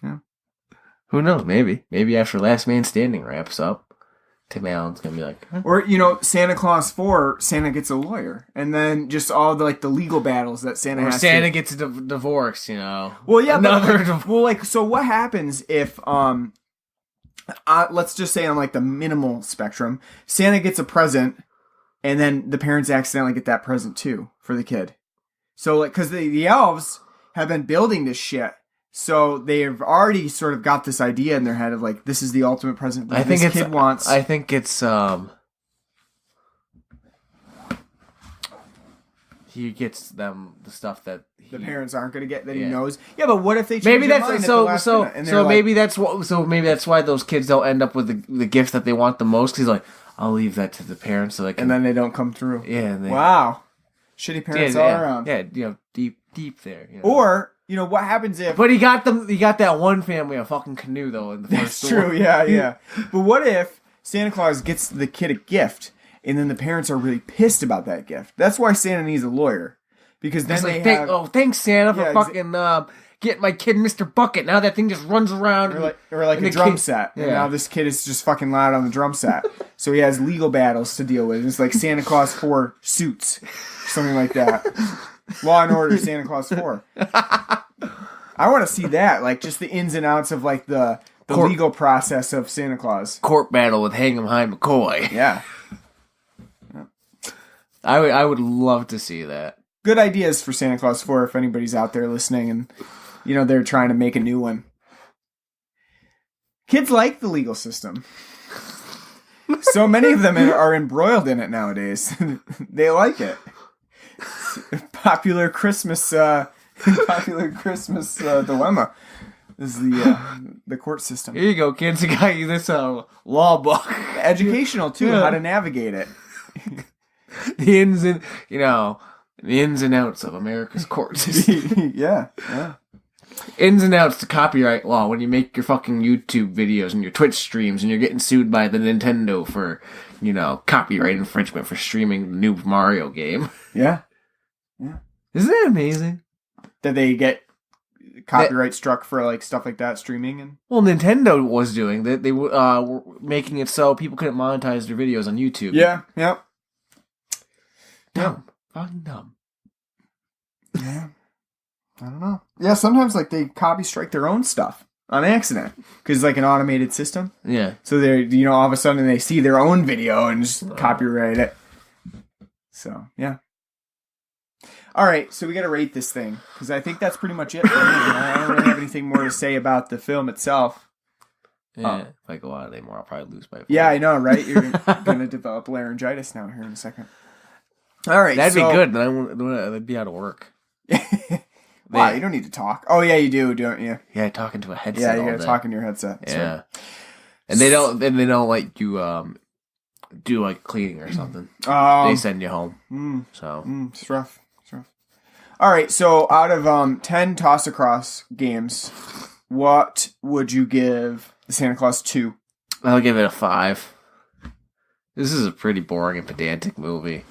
Yeah. Who knows? Maybe after Last Man Standing wraps up, Tim Allen's gonna be like, huh? Or Santa Claus 4, Santa gets a lawyer, and then just all the the legal battles that Santa has. Santa gets a divorce. Well, yeah, so what happens if let's just say on like the minimal spectrum, Santa gets a present. And then the parents accidentally get that present too for the kid. So like, cause the elves have been building this shit. So they've already sort of got this idea in their head of like, this is the ultimate present that this kid wants. I think it's, he gets them the stuff that the parents aren't going to get that he knows. Yeah, but what if they change maybe their that's mind so at the last minute, so maybe that's why those kids don't end up with the gift that they want the most. Cause he's like, I'll leave that to the parents so they can... And then they don't come through. Yeah. Wow. Shitty parents all around. Yeah, deep there. Or, what happens if... But he got that one family a fucking canoe, though, in the first That's true, yeah. But what if Santa Claus gets the kid a gift, and then the parents are really pissed about that gift? That's why Santa needs a lawyer. Because then thanks, Santa, for fucking... Get my kid Mr. Bucket. Now that thing just runs around. Or like a drum set. And now this kid is just fucking loud on the drum set. So he has legal battles to deal with. It's like Santa Claus 4 Suits. Something like that. Law and Order Santa Claus 4. I want to see that. Like just the ins and outs of like the legal process of Santa Claus. Court battle with Hang 'em High McCoy. Yeah. I would love to see that. Good ideas for Santa Claus 4 if anybody's out there listening and they're trying to make a new one. Kids like the legal system. So many of them are embroiled in it nowadays. They like it. Popular Christmas dilemma is the court system. Here you go, kids. I got you this law book. Educational too, how to navigate it. The ins and outs of America's court system. Yeah. Ins and outs to copyright law when you make your fucking YouTube videos and your Twitch streams and you're getting sued by the Nintendo for, copyright infringement for streaming the new Mario game. Yeah. Isn't that amazing? That they get copyright struck for like stuff like that streaming and. Well, Nintendo was doing that. They were making it so people couldn't monetize their videos on YouTube. Yeah. Yep. Dumb. Fucking dumb. Yeah. I don't know. Yeah, sometimes like they copy strike their own stuff on accident because it's like an automated system. Yeah. So they're, all of a sudden they see their own video and just copyright it. So, yeah. All right, so we got to rate this thing because I think that's pretty much it for me. I don't really have anything more to say about the film itself. Yeah, if I go out anymore, I'll probably lose my voice. Yeah, I know, right? You're going to develop laryngitis now here in a second. All right, that'd be good. Then I'd be out of work. Wow, you don't need to talk. Oh yeah, you do, don't you? Yeah, talking to a headset. Yeah, you got to talk in your headset. Yeah, so. and they don't let you do like cleaning or something. They send you home. So it's rough. It's rough. All right, so out of 10 toss across games, what would you give the Santa Claus 2? I'll give it a 5. This is a pretty boring and pedantic movie.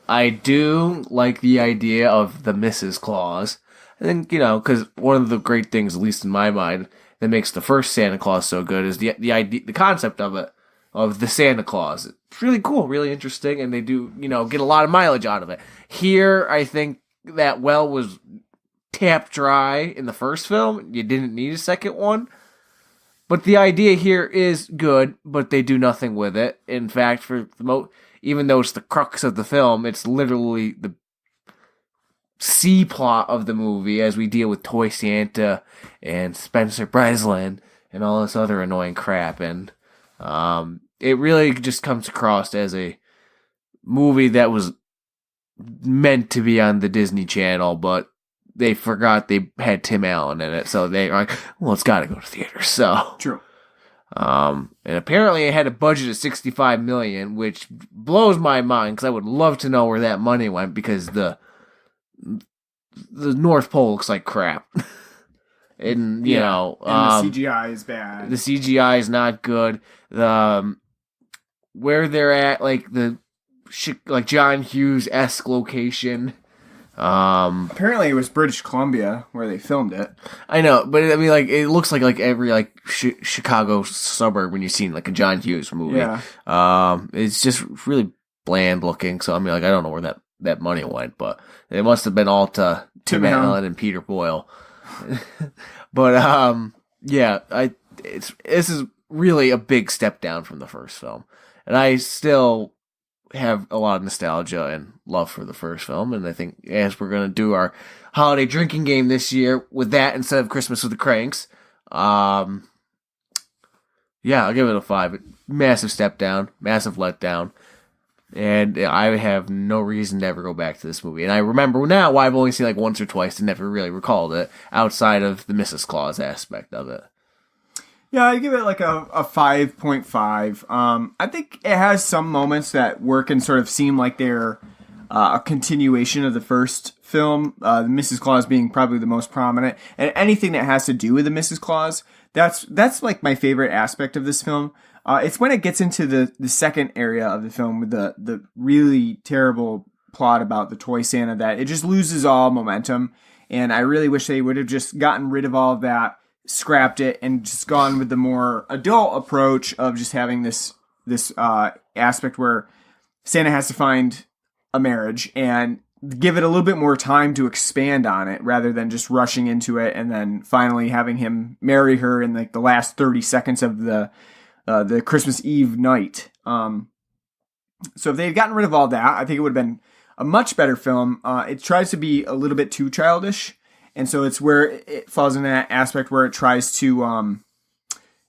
I do like the idea of the Mrs. Claus. I think, because one of the great things, at least in my mind, that makes the first Santa Claus so good is the idea, the concept of it, of the Santa Claus. It's really cool, really interesting, and they do, get a lot of mileage out of it. Here, I think that well was tapped dry in the first film. You didn't need a second one. But the idea here is good, but they do nothing with it. In fact, for the even though it's the crux of the film, it's literally the C plot of the movie as we deal with Toy Santa and Spencer Breslin and all this other annoying crap. And it really just comes across as a movie that was meant to be on the Disney Channel, but they forgot they had Tim Allen in it, so they are like, well, it's got to go to theaters. So true. And apparently it had a budget of $65 million, which blows my mind because I would love to know where that money went because the North Pole looks like crap. And the CGI is bad. The CGI is not good. Where they're at, like John Hughes-esque location. Apparently it was British Columbia where they filmed it. I know, but I mean, it looks like every Chicago suburb when you've seen like a John Hughes movie. Yeah. It's just really bland looking. So I mean, I don't know where that money went, but it must have been all to Tim Allen and Peter Boyle. But this is really a big step down from the first film, and I still have a lot of nostalgia and love for the first film, and I think as we're going to do our holiday drinking game this year with that instead of Christmas with the Cranks, I'll give it a 5. Massive step down, massive letdown, and I have no reason to ever go back to this movie. And I remember now why I've only seen it once or twice and never really recalled it outside of the Mrs. Claus aspect of it. Yeah, I give it a 5.5. I think it has some moments that work and sort of seem like they're a continuation of the first film, the Mrs. Claus being probably the most prominent. And anything that has to do with the Mrs. Claus, that's like my favorite aspect of this film. It's when it gets into the second area of the film with the really terrible plot about the toy Santa that it just loses all momentum. And I really wish they would have just gotten rid of all of that, scrapped it, and just gone with the more adult approach of just having this aspect where Santa has to find a marriage and give it a little bit more time to expand on it rather than just rushing into it and then finally having him marry her in the last 30 seconds of the Christmas Eve night. So if they had gotten rid of all that, I think it would have been a much better film. It tries to be a little bit too childish. And so it's where it falls in that aspect where it tries to,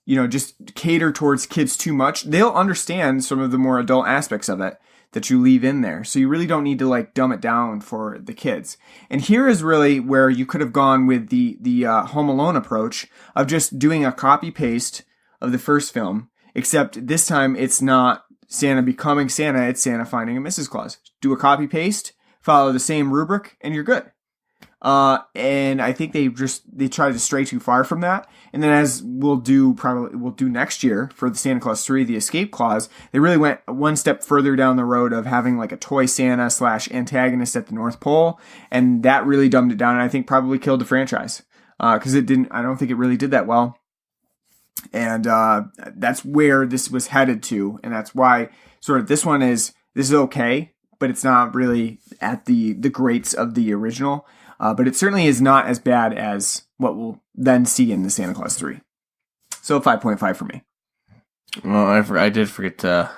just cater towards kids too much. They'll understand some of the more adult aspects of it that you leave in there. So you really don't need to dumb it down for the kids. And here is really where you could have gone with the Home Alone approach of just doing a copy paste of the first film, except this time it's not Santa becoming Santa, it's Santa finding a Mrs. Claus. Do a copy paste, follow the same rubric, and you're good. And I think they tried to stray too far from that. And then as we'll do next year for the Santa Claus 3, the Escape Clause, they really went one step further down the road of having a toy Santa / antagonist at the North Pole. And that really dumbed it down and I think probably killed the franchise. I don't think it really did that well. And, that's where this was headed to. And that's why sort of this is okay, but it's not really at the greats of the original. But it certainly is not as bad as what we'll then see in the Santa Claus 3. So 5.5 for me. Well, I did forget to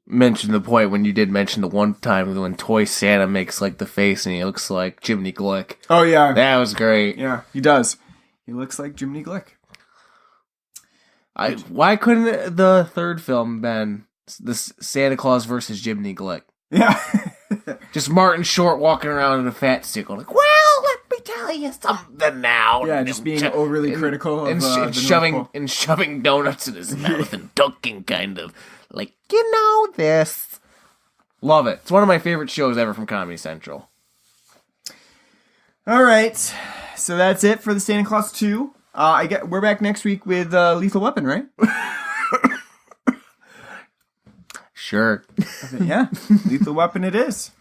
mention the point when you did mention the one time when Toy Santa makes like the face and he looks like Jiminy Glick. Oh, yeah. That was great. Yeah, he does. He looks like Jiminy Glick. Why couldn't the third film been this Santa Claus versus Jiminy Glick? Yeah. Just Martin Short walking around in a fat suit going like, well, let me tell you something now. Yeah, just being overly critical of and shoving donuts in his mouth and ducking kind of. Like, you know this. Love it. It's one of my favorite shows ever from Comedy Central. All right. So that's it for the Santa Claus 2. We're back next week with Lethal Weapon, right? Sure. Yeah. Lethal Weapon it is.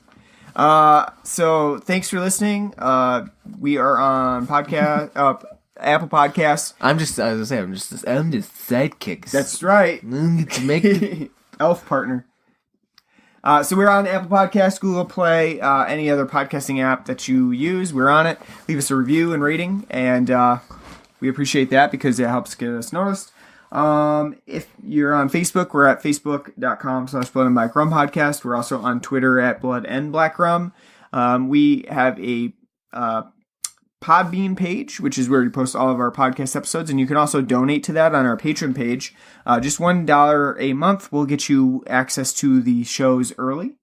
So thanks for listening. We are on Apple Podcasts. I'm just sidekicks. That's right. To make Elf partner. So we're on Apple Podcasts, Google Play, any other podcasting app that you use. We're on it. Leave us a review and rating, and we appreciate that because it helps get us noticed. If you're on Facebook, we're at facebook.com/Blood and Black Rum Podcast. We're also on Twitter at Blood and Black Rum. We have a Podbean page, which is where we post all of our podcast episodes, and you can also donate to that on our Patreon page. Just $1 a month will get you access to the shows early.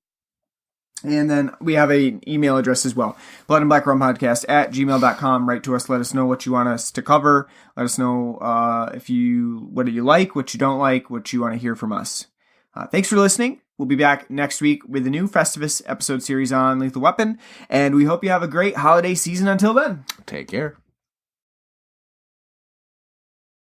And then we have an email address as well, bloodandblackrumpodcast@gmail.com. Write to us. Let us know what you want us to cover. Let us know what you like, what you don't like, what you want to hear from us. Thanks for listening. We'll be back next week with a new Festivus episode series on Lethal Weapon, and we hope you have a great holiday season until then. Take care.